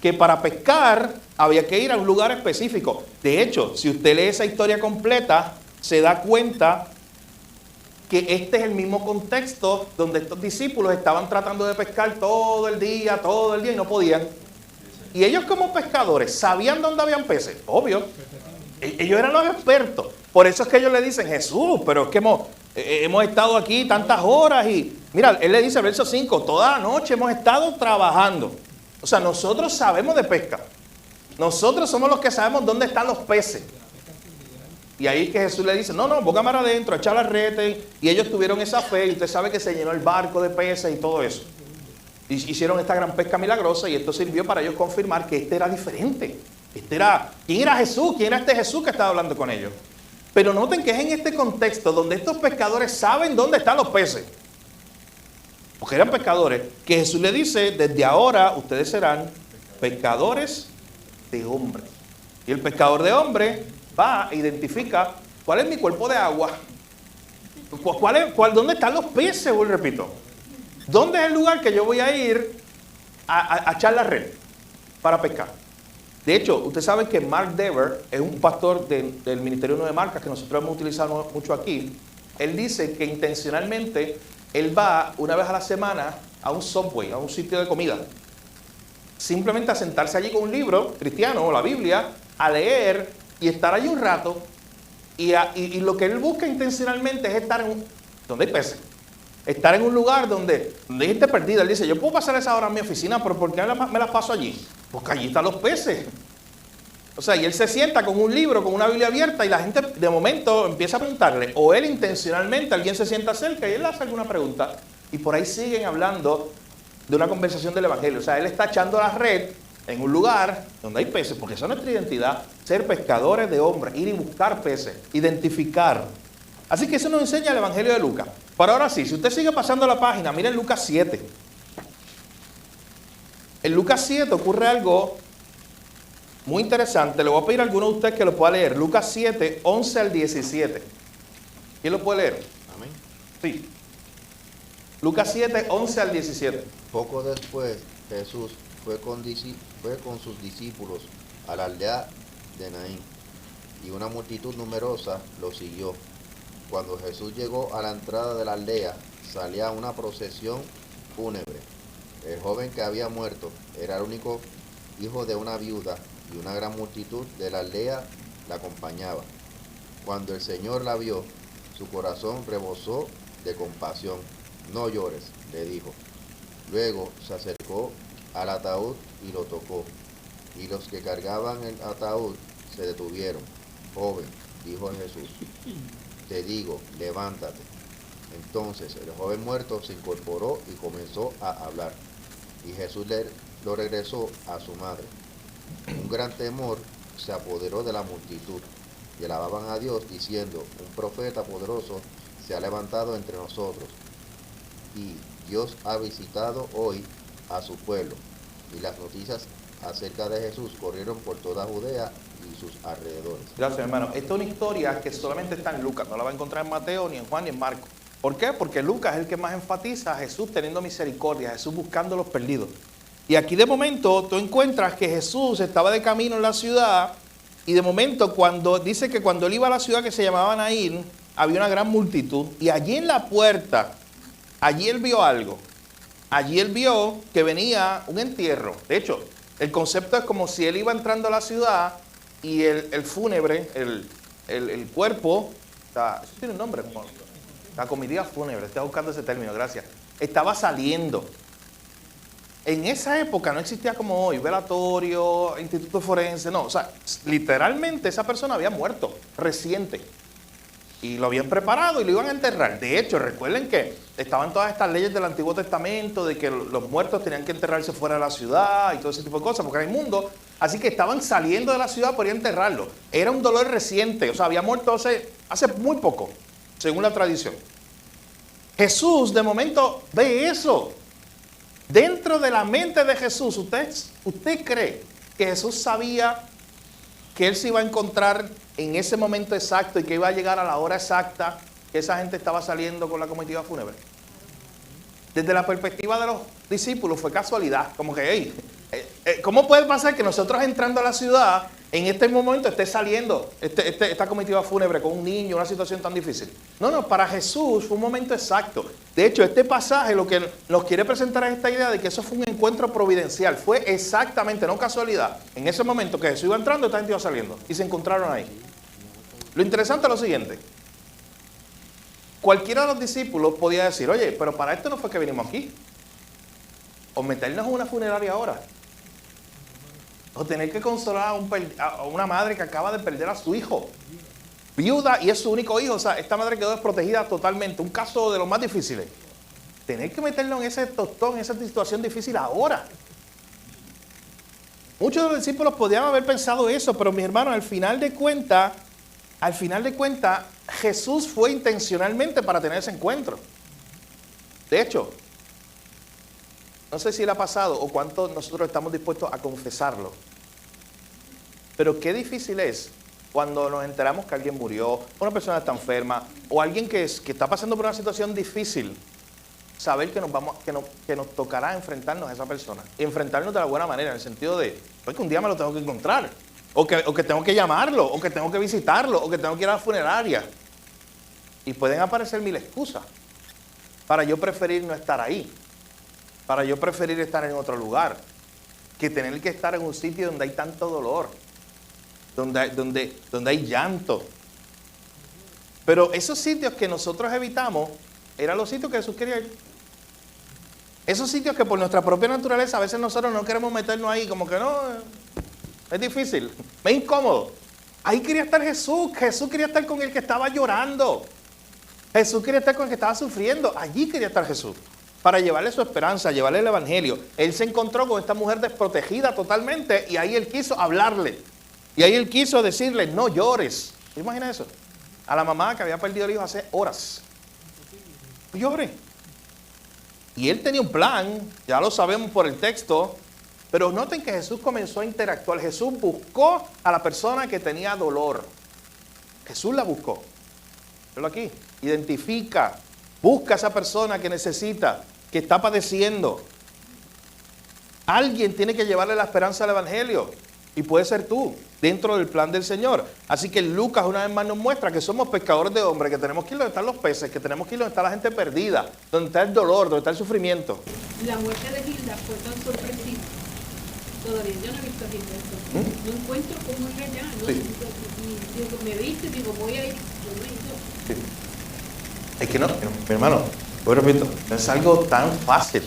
que para pescar había que ir a un lugar específico. De hecho, si usted lee esa historia completa, se da cuenta que este es el mismo contexto donde estos discípulos estaban tratando de pescar todo el día y no podían. Y ellos como pescadores, ¿sabían dónde habían peces? Obvio. Ellos eran los expertos. Por eso es que ellos le dicen, Jesús, pero es que hemos estado aquí tantas horas y... Mira, él le dice, verso 5, toda la noche hemos estado trabajando. O sea, nosotros sabemos de pesca. Nosotros somos los que sabemos dónde están los peces. Y ahí que Jesús le dice, no, boca mar adentro, echar la red. Y ellos tuvieron esa fe y usted sabe que se llenó el barco de peces y todo eso. Y hicieron esta gran pesca milagrosa y esto sirvió para ellos confirmar que este era diferente. ¿Quién era Jesús? ¿Quién era este Jesús que estaba hablando con ellos? Pero noten que es en este contexto donde estos pescadores saben dónde están los peces. Porque eran pescadores, que Jesús le dice, desde ahora ustedes serán pescadores de hombres. Y el pescador de hombres va e identifica cuál es mi cuerpo de agua. ¿Dónde están los peces? Vuelvo y repito. ¿Dónde es el lugar que yo voy a ir a echar la red para pescar? De hecho, ustedes saben que Mark Dever es un pastor del Ministerio 9 Marcas que nosotros hemos utilizado mucho aquí. Él dice que intencionalmente él va una vez a la semana a un Subway, a un sitio de comida. Simplemente a sentarse allí con un libro cristiano o la Biblia, a leer y estar allí un rato. Y lo que él busca intencionalmente es estar donde hay peces. Estar en un lugar donde hay gente perdida. Él dice, yo puedo pasar esa hora en mi oficina, pero ¿por qué me las paso allí? Porque allí están los peces. O sea, y él se sienta con un libro, con una Biblia abierta, y la gente de momento empieza a preguntarle, o él intencionalmente, alguien se sienta cerca y él hace alguna pregunta, y por ahí siguen hablando de una conversación del Evangelio. O sea, él está echando la red en un lugar donde hay peces, porque esa es nuestra identidad, ser pescadores de hombres, ir y buscar peces, identificar. Así que eso nos enseña el Evangelio de Lucas. Pero ahora sí, si usted sigue pasando la página, miren Lucas 7. En Lucas 7 ocurre algo muy interesante. Le voy a pedir a alguno de ustedes que lo pueda leer. Lucas 7, 11 al 17. ¿Quién lo puede leer? Amén. Sí. Lucas 7, 11 al 17. Poco después, Jesús fue con sus discípulos a la aldea de Naín, y una multitud numerosa lo siguió. Cuando Jesús llegó a la entrada de la aldea, salía una procesión fúnebre. El joven que había muerto era el único hijo de una viuda, y una gran multitud de la aldea la acompañaba. Cuando el Señor la vio, su corazón rebosó de compasión. No llores, le dijo. Luego se acercó al ataúd y lo tocó. Y los que cargaban el ataúd se detuvieron. Joven, dijo Jesús, te digo, levántate. Entonces el joven muerto se incorporó y comenzó a hablar. Y Jesús lo regresó a su madre. Un gran temor se apoderó de la multitud y alababan a Dios diciendo, un profeta poderoso se ha levantado entre nosotros y Dios ha visitado hoy a su pueblo. Y las noticias acerca de Jesús corrieron por toda Judea y sus alrededores. Gracias, hermano. Esta es una historia que solamente está en Lucas, no la va a encontrar en Mateo, ni en Juan, ni en Marcos. ¿Por qué? Porque Lucas es el que más enfatiza a Jesús teniendo misericordia, a Jesús buscando a los perdidos. Y aquí de momento tú encuentras que Jesús estaba de camino en la ciudad y de momento dice que cuando él iba a la ciudad que se llamaba Naín, había una gran multitud y allí en la puerta, allí él vio algo. Allí él vio que venía un entierro. De hecho, el concepto es como si él iba entrando a la ciudad y el fúnebre, el cuerpo, eso tiene un nombre, como la comitiva fúnebre, estaba buscando ese término, gracias, estaba saliendo. En esa época no existía como hoy, velatorio, instituto forense, no, o sea, literalmente esa persona había muerto, reciente. Y lo habían preparado y lo iban a enterrar. De hecho, recuerden que estaban todas estas leyes del Antiguo Testamento de que los muertos tenían que enterrarse fuera de la ciudad y todo ese tipo de cosas, porque era inmundo. Así que estaban saliendo de la ciudad para ir a enterrarlo. Era un dolor reciente, o sea, había muerto hace muy poco, según la tradición. Jesús, de momento, ve eso. Dentro de la mente de Jesús, ¿usted cree que Jesús sabía que él se iba a encontrar en ese momento exacto y que iba a llegar a la hora exacta que esa gente estaba saliendo con la comitiva fúnebre? Desde la perspectiva de los discípulos fue casualidad, como que, hey, ¿cómo puede pasar que nosotros entrando a la ciudad en este momento esté saliendo esta comitiva fúnebre con un niño, una situación tan difícil? No, para Jesús fue un momento exacto. De hecho, este pasaje lo que nos quiere presentar es esta idea de que eso fue un encuentro providencial. Fue exactamente, no casualidad, en ese momento que Jesús iba entrando, esta gente iba saliendo y se encontraron ahí. Lo interesante es lo siguiente. Cualquiera de los discípulos podía decir, oye, pero para esto no fue que vinimos aquí. O meternos en una funeraria ahora. O tener que consolar a una madre que acaba de perder a su hijo. Viuda y es su único hijo. O sea, esta madre quedó desprotegida totalmente. Un caso de los más difíciles. Tener que meterlo en ese tostón, en esa situación difícil ahora. Muchos de los discípulos podían haber pensado eso, pero mis hermanos, al final de cuentas, Jesús fue intencionalmente para tener ese encuentro. De hecho, no sé si le ha pasado o cuánto nosotros estamos dispuestos a confesarlo. Pero qué difícil es cuando nos enteramos que alguien murió, una persona está enferma, o alguien que está pasando por una situación difícil, saber que nos tocará enfrentarnos a esa persona. Y enfrentarnos de la buena manera, en el sentido de, pues que un día me lo tengo que encontrar, o que tengo que llamarlo, o que tengo que visitarlo, o que tengo que ir a la funeraria. Y pueden aparecer mil excusas para yo preferir no estar ahí, para yo preferir estar en otro lugar, que tener que estar en un sitio donde hay tanto dolor, donde hay llanto. Pero esos sitios que nosotros evitamos eran los sitios que Jesús quería ir. Esos sitios que por nuestra propia naturaleza a veces nosotros no queremos meternos ahí, como que no, es difícil, es incómodo. Ahí quería estar Jesús. Jesús quería estar con el que estaba llorando. Jesús quería estar con el que estaba sufriendo. Allí quería estar Jesús, para llevarle su esperanza, llevarle el evangelio. Él se encontró con esta mujer desprotegida totalmente y ahí él quiso hablarle. Y ahí él quiso decirle, no llores. ¿Te imaginas eso? A la mamá que había perdido el hijo hace horas. No llore. Y él tenía un plan, ya lo sabemos por el texto, pero noten que Jesús comenzó a interactuar. Jesús buscó a la persona que tenía dolor. Jesús la buscó. Velo aquí. Identifica, busca a esa persona que necesita, que está padeciendo. Alguien tiene que llevarle la esperanza al evangelio. Y puede ser tú, dentro del plan del Señor. Así que Lucas una vez más nos muestra que somos pescadores de hombres, que tenemos que ir donde están los peces, que tenemos que ir donde está la gente perdida, donde está el dolor, donde está el sufrimiento. La muerte de Gilda fue tan sorpresiva Todavía yo no he visto a Gilberto. No encuentro cómo ir allá. ¿No? Sí. Y digo, me viste, digo, voy a ir. Yo no he ido. Sí. Es que no, mi hermano, yo repito, no es algo tan fácil.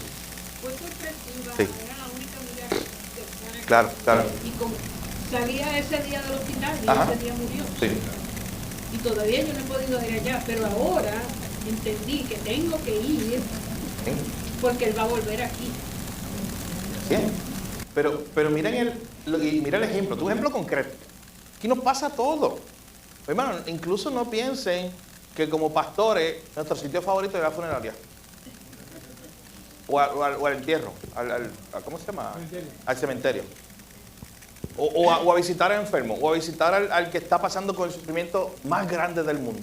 Fue sorpresiva, Sí. era la única amiga cercana. Claro, claro. Y como salía ese día del hospital y Ajá. ese día murió. Sí. Y todavía yo no he podido ir allá, pero ahora entendí que tengo que ir porque él va a volver aquí. Bien. Pero miren mira el ejemplo, tu ejemplo concreto. Aquí nos pasa todo. Hermano, incluso no piensen que como pastores, nuestro sitio favorito es la funeraria. O al entierro. ¿Cómo se llama? Cementerio. Al cementerio. O a visitar al enfermo. O a visitar al que está pasando con el sufrimiento más grande del mundo.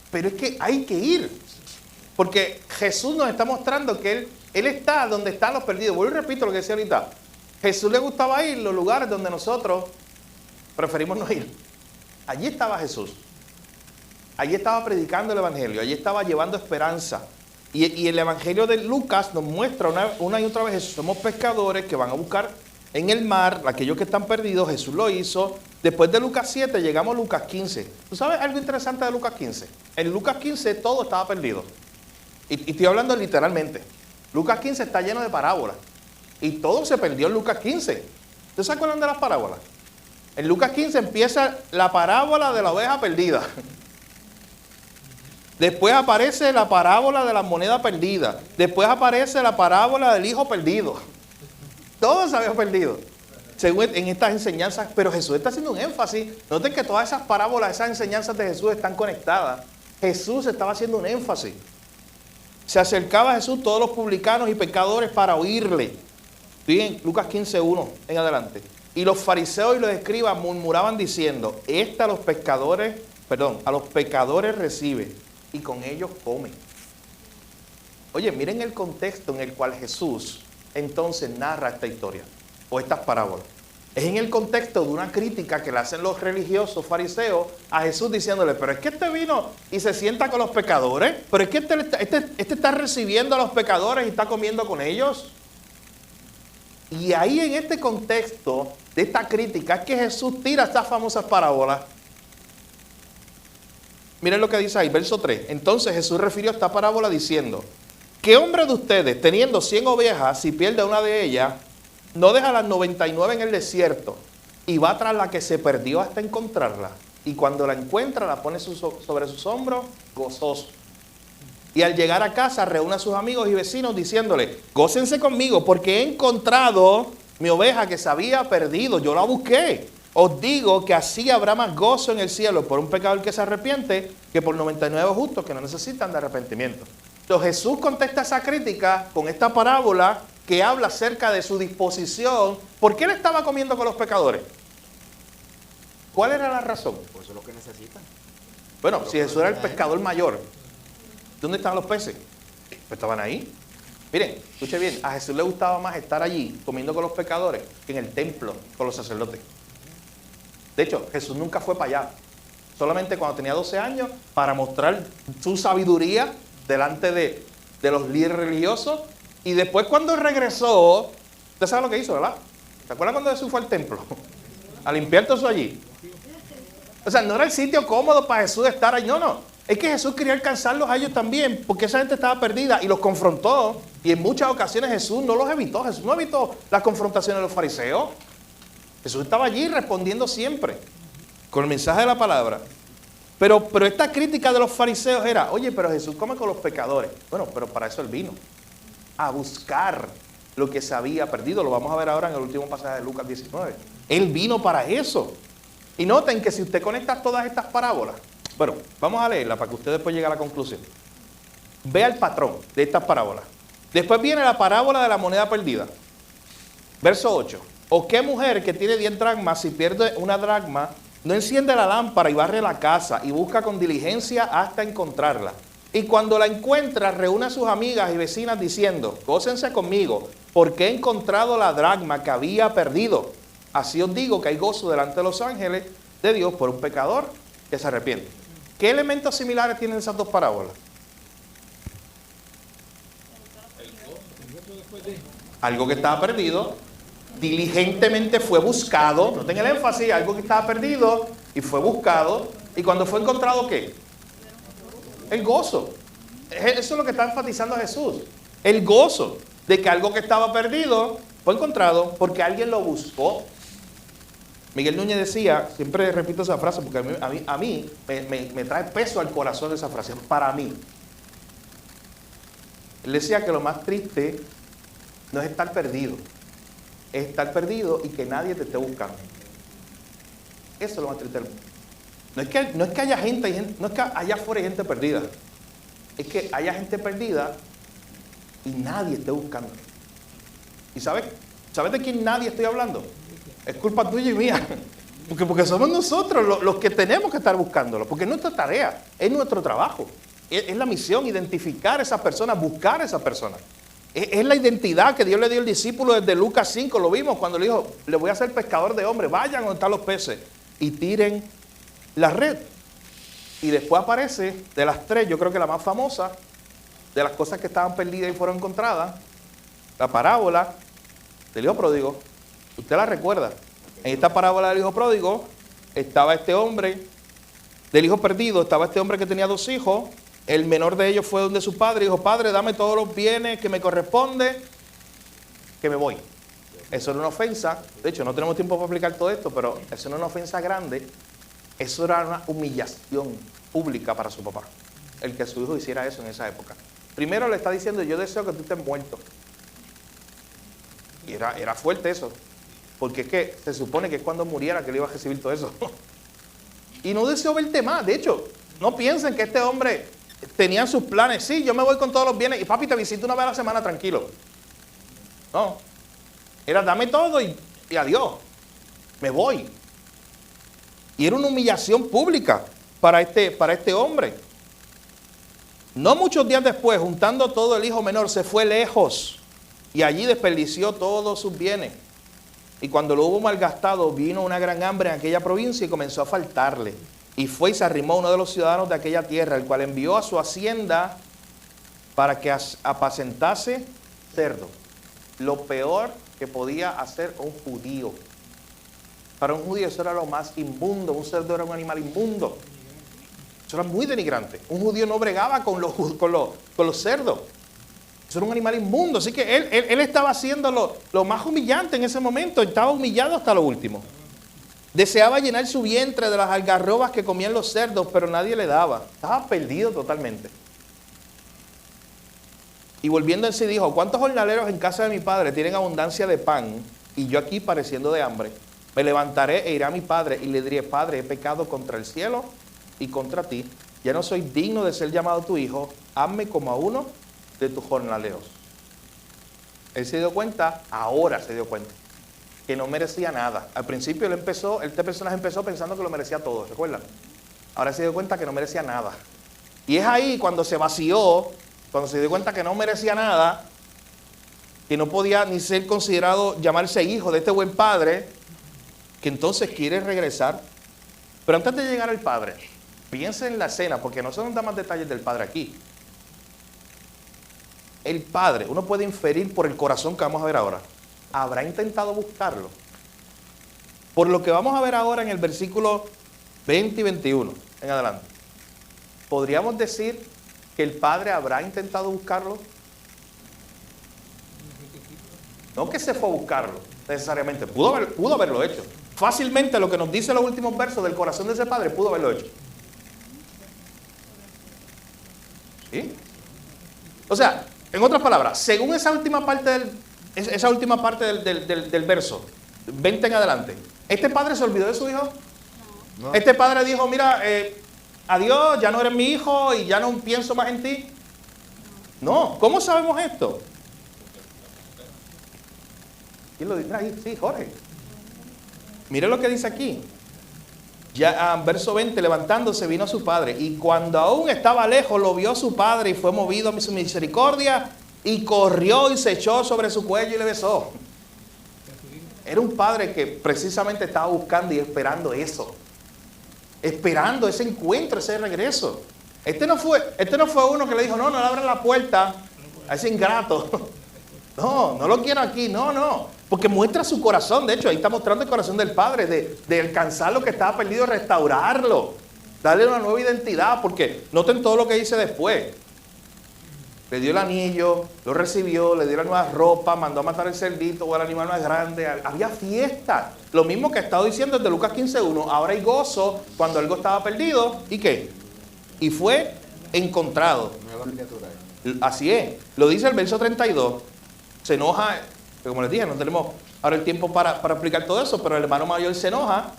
Pero es que hay que ir. Porque Jesús nos está mostrando que Él está donde están los perdidos. Vuelvo y repito lo que decía ahorita. Jesús le gustaba ir a los lugares donde nosotros preferimos no ir. Allí estaba Jesús. Allí estaba predicando el Evangelio. Allí estaba llevando esperanza. Y el Evangelio de Lucas nos muestra una y otra vez eso. Somos pescadores que van a buscar en el mar aquellos que están perdidos. Jesús lo hizo. Después de Lucas 7 llegamos a Lucas 15. ¿Tú sabes algo interesante de Lucas 15? En Lucas 15 todo estaba perdido. Y estoy hablando literalmente. Lucas 15 está lleno de parábolas. Y todo se perdió en Lucas 15. ¿Ustedes se acuerdan de las parábolas? En Lucas 15 empieza la parábola de la oveja perdida. Después aparece la parábola de la moneda perdida. Después aparece la parábola del hijo perdido. Todo se había perdido. Según en estas enseñanzas, pero Jesús está haciendo un énfasis. Noten que todas esas parábolas, esas enseñanzas de Jesús están conectadas. Jesús estaba haciendo un énfasis. Se acercaba a Jesús todos los publicanos y pecadores para oírle. Bien, Lucas 15:1 en adelante. Y los fariseos y los escribas murmuraban diciendo, a los pecadores recibe y con ellos come. Oye, miren el contexto en el cual Jesús entonces narra esta historia o estas parábolas. Es en el contexto de una crítica que le hacen los religiosos fariseos a Jesús diciéndole, pero es que este vino y se sienta con los pecadores, pero es que este está recibiendo a los pecadores y está comiendo con ellos. Y ahí en este contexto de esta crítica es que Jesús tira estas famosas parábolas. Miren lo que dice ahí, verso 3. Entonces Jesús refirió esta parábola diciendo, ¿qué hombre de ustedes, teniendo 100 ovejas, si pierde una de ellas, no deja las 99 en el desierto y va tras la que se perdió hasta encontrarla? Y cuando la encuentra, la pone sobre sus hombros, gozoso. Y al llegar a casa, reúne a sus amigos y vecinos diciéndole, gócense conmigo porque he encontrado mi oveja que se había perdido. Yo la busqué. Os digo que así habrá más gozo en el cielo por un pecador que se arrepiente que por 99 justos que no necesitan de arrepentimiento. Entonces Jesús contesta esa crítica con esta parábola que habla acerca de su disposición. ¿Por qué él estaba comiendo con los pecadores? ¿Cuál era la razón? Pues eso es lo que necesitan. Bueno, si Jesús era el pescador mayor, ¿dónde estaban los peces? Pues estaban ahí. Miren, escuche bien, a Jesús le gustaba más estar allí comiendo con los pecadores que en el templo con los sacerdotes. De hecho, Jesús nunca fue para allá. Solamente cuando tenía 12 años para mostrar su sabiduría delante de los líderes religiosos. Y después cuando regresó, usted sabe lo que hizo, ¿verdad? ¿Se acuerdan cuando Jesús fue al templo? A limpiar todo eso allí. O sea, no era el sitio cómodo para Jesús estar ahí. No. Es que Jesús quería alcanzarlos a ellos también, porque esa gente estaba perdida y los confrontó. Y en muchas ocasiones Jesús no los evitó. Jesús no evitó las confrontaciones de los fariseos. Jesús estaba allí respondiendo siempre con el mensaje de la palabra. Pero esta crítica de los fariseos era, oye, pero Jesús come con los pecadores. Bueno, pero para eso él vino. A buscar lo que se había perdido. Lo vamos a ver ahora en el último pasaje de Lucas 19. Él vino para eso. Y noten que si usted conecta todas estas parábolas, bueno, vamos a leerla para que usted después llegue a la conclusión. Vea el patrón de estas parábolas. Después viene la parábola de la moneda perdida. Verso 8. ¿O qué mujer que tiene 10 dracmas, si pierde una dracma, no enciende la lámpara y barre la casa y busca con diligencia hasta encontrarla? Y cuando la encuentra, reúne a sus amigas y vecinas diciendo, gócense conmigo, porque he encontrado la dracma que había perdido. Así os digo que hay gozo delante de los ángeles de Dios por un pecador que se arrepiente. ¿Qué elementos similares tienen esas dos parábolas? Algo que estaba perdido, diligentemente fue buscado. Noten el énfasis, algo que estaba perdido y fue buscado. Y cuando fue encontrado, ¿qué? El gozo. Eso es lo que está enfatizando Jesús. El gozo de que algo que estaba perdido fue encontrado porque alguien lo buscó. Miguel Núñez decía, siempre repito esa frase porque a mí me trae peso al corazón esa frase, para mí. Él decía que lo más triste no es estar perdido, es estar perdido y que nadie te esté buscando. Eso es lo más triste del mundo. No es que haya gente, no es que allá afuera hay gente perdida, es que haya gente perdida y nadie esté buscando. ¿Y sabes de quién nadie estoy hablando? Es culpa tuya y mía. Porque somos nosotros los que tenemos que estar buscándolo. Porque es nuestra tarea, es nuestro trabajo. Es la misión, identificar a esas personas, buscar a esas personas. Es la identidad que Dios le dio al discípulo desde Lucas 5. Lo vimos cuando le dijo, le voy a hacer pescador de hombres. Vayan donde están los peces y tiren la red. Y después aparece, de las tres, yo creo que la más famosa, de las cosas que estaban perdidas y fueron encontradas, la parábola del hijo pródigo. Usted la recuerda. En esta parábola del hijo pródigo estaba este hombre, del hijo perdido, estaba este hombre que tenía 2 hijos. El menor de ellos fue donde su padre y dijo, padre, dame todos los bienes que me corresponde, que me voy. Eso era una ofensa. De hecho, no tenemos tiempo para explicar todo esto, pero eso no era una ofensa grande. Eso era una humillación pública para su papá, el que su hijo hiciera eso en esa época. Primero le está diciendo, yo deseo que tú estés muerto. Y era fuerte eso. Porque es que se supone que es cuando muriera que le iba a recibir todo eso. Y no deseo verte más. De hecho, no piensen que este hombre tenía sus planes. Sí, yo me voy con todos los bienes y papi te visito una vez a la semana tranquilo. No. Era dame todo y adiós. Me voy. Y era una humillación pública para este hombre. No muchos días después, juntando todo el hijo menor, se fue lejos y allí desperdició todos sus bienes. Y cuando lo hubo malgastado, vino una gran hambre en aquella provincia y comenzó a faltarle. Y fue y se arrimó a uno de los ciudadanos de aquella tierra, el cual envió a su hacienda para que apacentase cerdo. Lo peor que podía hacer un judío. Para un judío eso era lo más inmundo. Un cerdo era un animal inmundo. Eso era muy denigrante. Un judío no bregaba con los cerdos. Eso era un animal inmundo. Así que él estaba haciendo lo más humillante en ese momento. Estaba humillado hasta lo último. Deseaba llenar su vientre de las algarrobas que comían los cerdos, pero nadie le daba. Estaba perdido totalmente. Y volviendo en sí dijo, ¿cuántos jornaleros en casa de mi padre tienen abundancia de pan y yo aquí padeciendo de hambre? Me levantaré e iré a mi padre y le diré, Padre, he pecado contra el cielo y contra ti. Ya no soy digno de ser llamado tu hijo. Hazme como a uno de tus jornaleros. Él se dio cuenta, ahora se dio cuenta, que no merecía nada. Al principio este personaje empezó pensando que lo merecía todo, ¿recuerdan? Ahora se dio cuenta que no merecía nada. Y es ahí cuando se vació, cuando se dio cuenta que no merecía nada, que no podía ni ser considerado llamarse hijo de este buen padre, que entonces quiere regresar. Pero antes de llegar al padre, piensen en la escena, porque no se nos da más detalles del padre aquí. El padre, uno puede inferir por el corazón que vamos a ver ahora, ¿habrá intentado buscarlo? Por lo que vamos a ver ahora en el versículo 20 y 21, en adelante. ¿Podríamos decir que el padre habrá intentado buscarlo? No que se fue a buscarlo, necesariamente. Pudo haberlo hecho. Fácilmente lo que nos dice los últimos versos del corazón de ese padre, pudo haberlo hecho. ¿Sí? O sea, en otras palabras, según esa última parte del verso, 20 en adelante, ¿este padre se olvidó de su hijo? No. Este padre dijo, mira, adiós, ya no eres mi hijo y ya no pienso más en ti. No, ¿cómo sabemos esto? ¿Quién lo dice ahí? Sí, Jorge. Mire lo que dice aquí. Ya, verso 20, levantándose vino a su padre, y cuando aún estaba lejos lo vio su padre y fue movido a su misericordia y corrió y se echó sobre su cuello y le besó. Era un padre que precisamente estaba buscando y esperando eso, esperando ese encuentro, ese regreso. Este no fue uno que le dijo, no le abran la puerta a ese ingrato. No, no lo quiero aquí, no. Porque muestra su corazón. De hecho, ahí está mostrando el corazón del Padre, de alcanzar lo que estaba perdido, restaurarlo, darle una nueva identidad. Porque noten todo lo que dice después. Le dio el anillo, lo recibió, le dio la nueva ropa, mandó a matar el cerdito o el animal más grande. Había fiesta. Lo mismo que ha estado diciendo desde Lucas 15:1. Ahora hay gozo cuando algo estaba perdido. ¿Y qué? Y fue encontrado. Nueva criatura. Así es. Lo dice el verso 32. Se enoja, como les dije, no tenemos ahora el tiempo para explicar todo eso, pero el hermano mayor se enoja.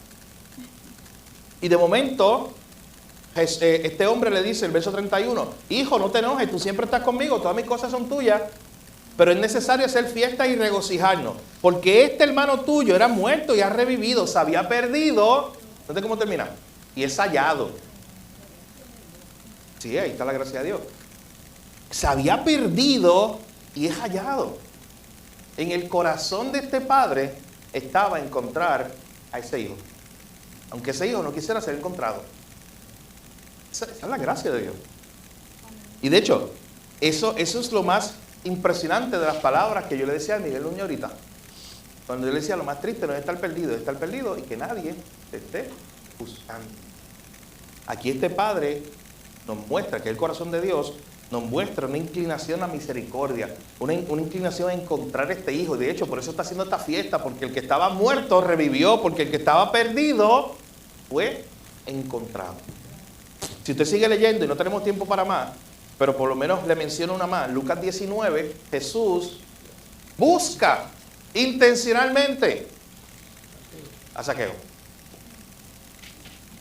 Y de momento, este hombre le dice, el verso 31, hijo, no te enojes, tú siempre estás conmigo, todas mis cosas son tuyas, pero es necesario hacer fiesta y regocijarnos, porque este hermano tuyo era muerto y ha revivido, se había perdido. ¿Dónde cómo termina? Y es hallado. Sí, ahí está la gracia de Dios. Se había perdido y es hallado. En el corazón de este padre estaba encontrar a ese hijo. Aunque ese hijo no quisiera ser encontrado. Esa es la gracia de Dios. Y de hecho, eso es lo más impresionante de las palabras que yo le decía a Miguel Núñez ahorita. Cuando yo le decía, lo más triste no es estar perdido y que nadie te esté buscando. Aquí este padre nos muestra que el corazón de Dios nos muestra una inclinación a misericordia, una inclinación a encontrar este hijo. De hecho, por eso está haciendo esta fiesta, porque el que estaba muerto revivió, porque el que estaba perdido fue encontrado. Si usted sigue leyendo, y no tenemos tiempo para más, pero por lo menos le menciono una más, Lucas 19, Jesús busca intencionalmente a Zaqueo.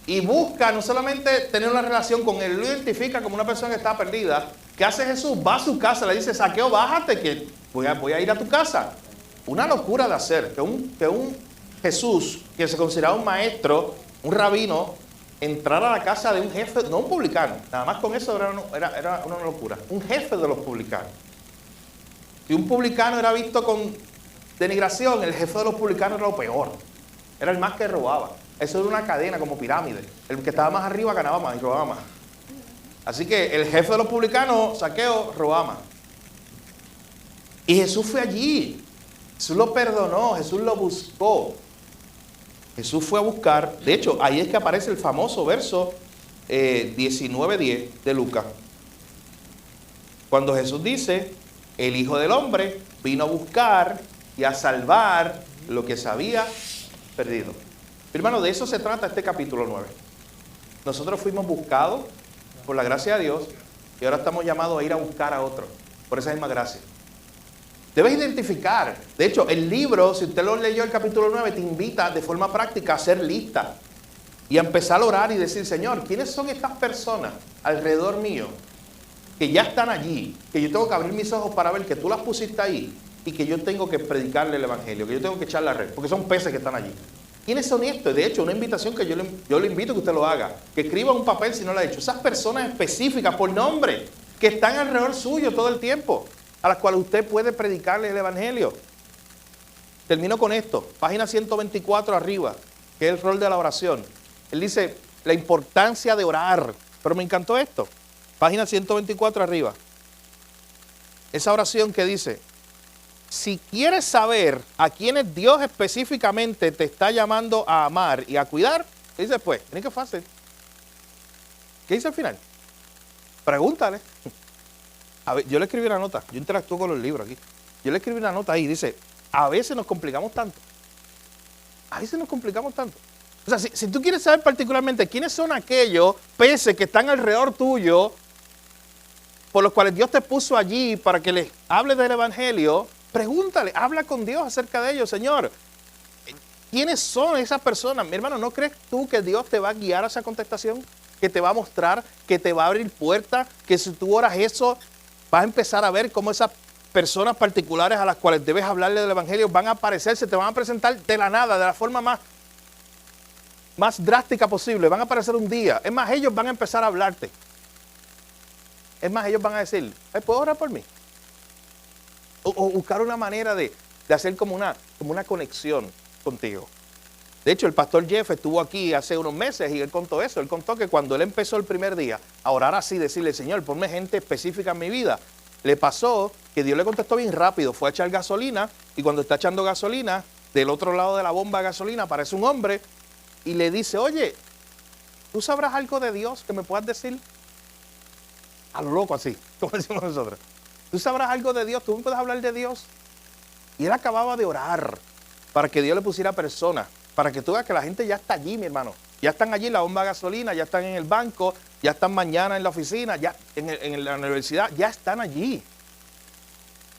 Y busca no solamente tener una relación con él, lo identifica como una persona que está perdida. ¿Qué hace Jesús? Va a su casa, le dice, Zaqueo, bájate que voy a ir a tu casa. Una locura de hacer, que un Jesús, que se consideraba un maestro, un rabino, entrara a la casa de un jefe, no un publicano, nada más con eso era una locura. Un jefe de los publicanos. Si un publicano era visto con denigración, el jefe de los publicanos era lo peor. Era el más que robaba. Eso era una cadena como pirámide. El que estaba más arriba ganaba más y robaba más. Así que el jefe de los publicanos, Zaqueo, robaba más. Y Jesús fue allí. Jesús lo perdonó, Jesús lo buscó. Jesús fue a buscar. De hecho, ahí es que aparece el famoso verso 19:10 de Lucas. Cuando Jesús dice, el Hijo del Hombre vino a buscar y a salvar lo que se había perdido. Hermano, de eso se trata este capítulo 9. Nosotros fuimos buscados por la gracia de Dios y ahora estamos llamados a ir a buscar a otro por esa misma gracia. Debes identificar. De hecho, el libro, si usted lo leyó el capítulo 9, te invita de forma práctica a hacer lista y a empezar a orar y decir, Señor, ¿quiénes son estas personas alrededor mío que ya están allí, que yo tengo que abrir mis ojos para ver que tú las pusiste ahí y que yo tengo que predicarle el evangelio, que yo tengo que echar la red, porque son peces que están allí? ¿Quiénes son estos? De hecho, una invitación que yo le invito a que usted lo haga, que escriba un papel si no lo ha hecho. Esas personas específicas por nombre que están alrededor suyo todo el tiempo, a las cuales usted puede predicarles el evangelio. Termino con esto, página 124 arriba, que es el rol de la oración. Él dice la importancia de orar, pero me encantó esto. Página 124 arriba. Esa oración que dice, si quieres saber a quiénes Dios específicamente te está llamando a amar y a cuidar, ¿qué dice después? Miren qué fácil. ¿Qué dice al final? Pregúntale. A ver, yo le escribí una nota, yo interactúo con los libros aquí. Yo le escribí una nota ahí, dice, a veces nos complicamos tanto. A veces nos complicamos tanto. O sea, si tú quieres saber particularmente quiénes son aquellos peces que están alrededor tuyo, por los cuales Dios te puso allí para que les hable del evangelio, pregúntale, habla con Dios acerca de ellos. Señor, ¿quiénes son esas personas? Mi hermano, ¿no crees tú que Dios te va a guiar a esa contestación? Que te va a mostrar, que te va a abrir puertas, que si tú oras eso, vas a empezar a ver cómo esas personas particulares a las cuales debes hablarle del evangelio van a aparecer, se te van a presentar de la nada, de la forma más drástica posible. Van a aparecer un día. Es más, ellos van a empezar a hablarte. Es más, ellos van a decir, ¿puedo orar por mí? O buscar una manera de hacer como una conexión contigo. De hecho, el pastor Jeff estuvo aquí hace unos meses y él contó eso. Él contó que cuando él empezó el primer día a orar así, decirle, Señor, ponme gente específica en mi vida, le pasó que Dios le contestó bien rápido. Fue a echar gasolina y cuando está echando gasolina, del otro lado de la bomba de gasolina aparece un hombre y le dice, oye, ¿tú sabrás algo de Dios que me puedas decir? A lo loco así, como decimos nosotros. ¿Tú sabrás algo de Dios? ¿Tú me puedes hablar de Dios? Y él acababa de orar para que Dios le pusiera personas, para que tú veas que la gente ya está allí, mi hermano. Ya están allí en la bomba de gasolina, ya están en el banco, ya están mañana en la oficina, ya en la universidad, ya están allí.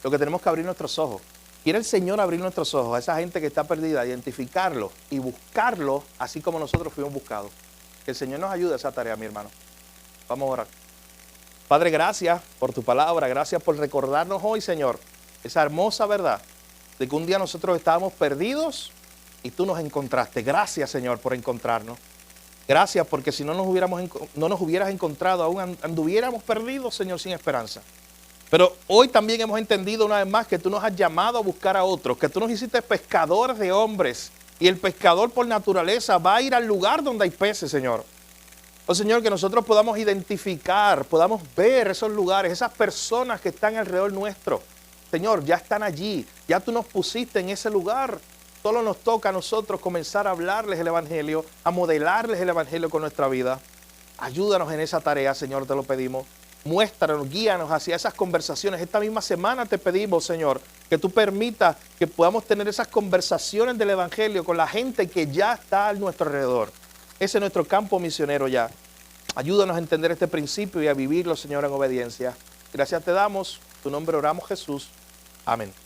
Lo que tenemos que abrir nuestros ojos. Quiere el Señor abrir nuestros ojos a esa gente que está perdida, identificarlo y buscarlo así como nosotros fuimos buscados. Que el Señor nos ayude a esa tarea, mi hermano. Vamos a orar. Padre, gracias por tu palabra, gracias por recordarnos hoy, Señor, esa hermosa verdad de que un día nosotros estábamos perdidos y tú nos encontraste. Gracias, Señor, por encontrarnos. Gracias porque si no nos hubieras encontrado, aún anduviéramos perdidos, Señor, sin esperanza. Pero hoy también hemos entendido una vez más que tú nos has llamado a buscar a otros, que tú nos hiciste pescadores de hombres y el pescador por naturaleza va a ir al lugar donde hay peces, Señor. Oh, Señor, que nosotros podamos identificar, podamos ver esos lugares, esas personas que están alrededor nuestro. Señor, ya están allí, ya tú nos pusiste en ese lugar. Solo nos toca a nosotros comenzar a hablarles el Evangelio, a modelarles el Evangelio con nuestra vida. Ayúdanos en esa tarea, Señor, te lo pedimos. Muéstranos, guíanos hacia esas conversaciones. Esta misma semana te pedimos, Señor, que tú permitas que podamos tener esas conversaciones del Evangelio con la gente que ya está a nuestro alrededor. Ese es nuestro campo misionero ya. Ayúdanos a entender este principio y a vivirlo, Señor, en obediencia. Gracias te damos. En tu nombre oramos, Jesús. Amén.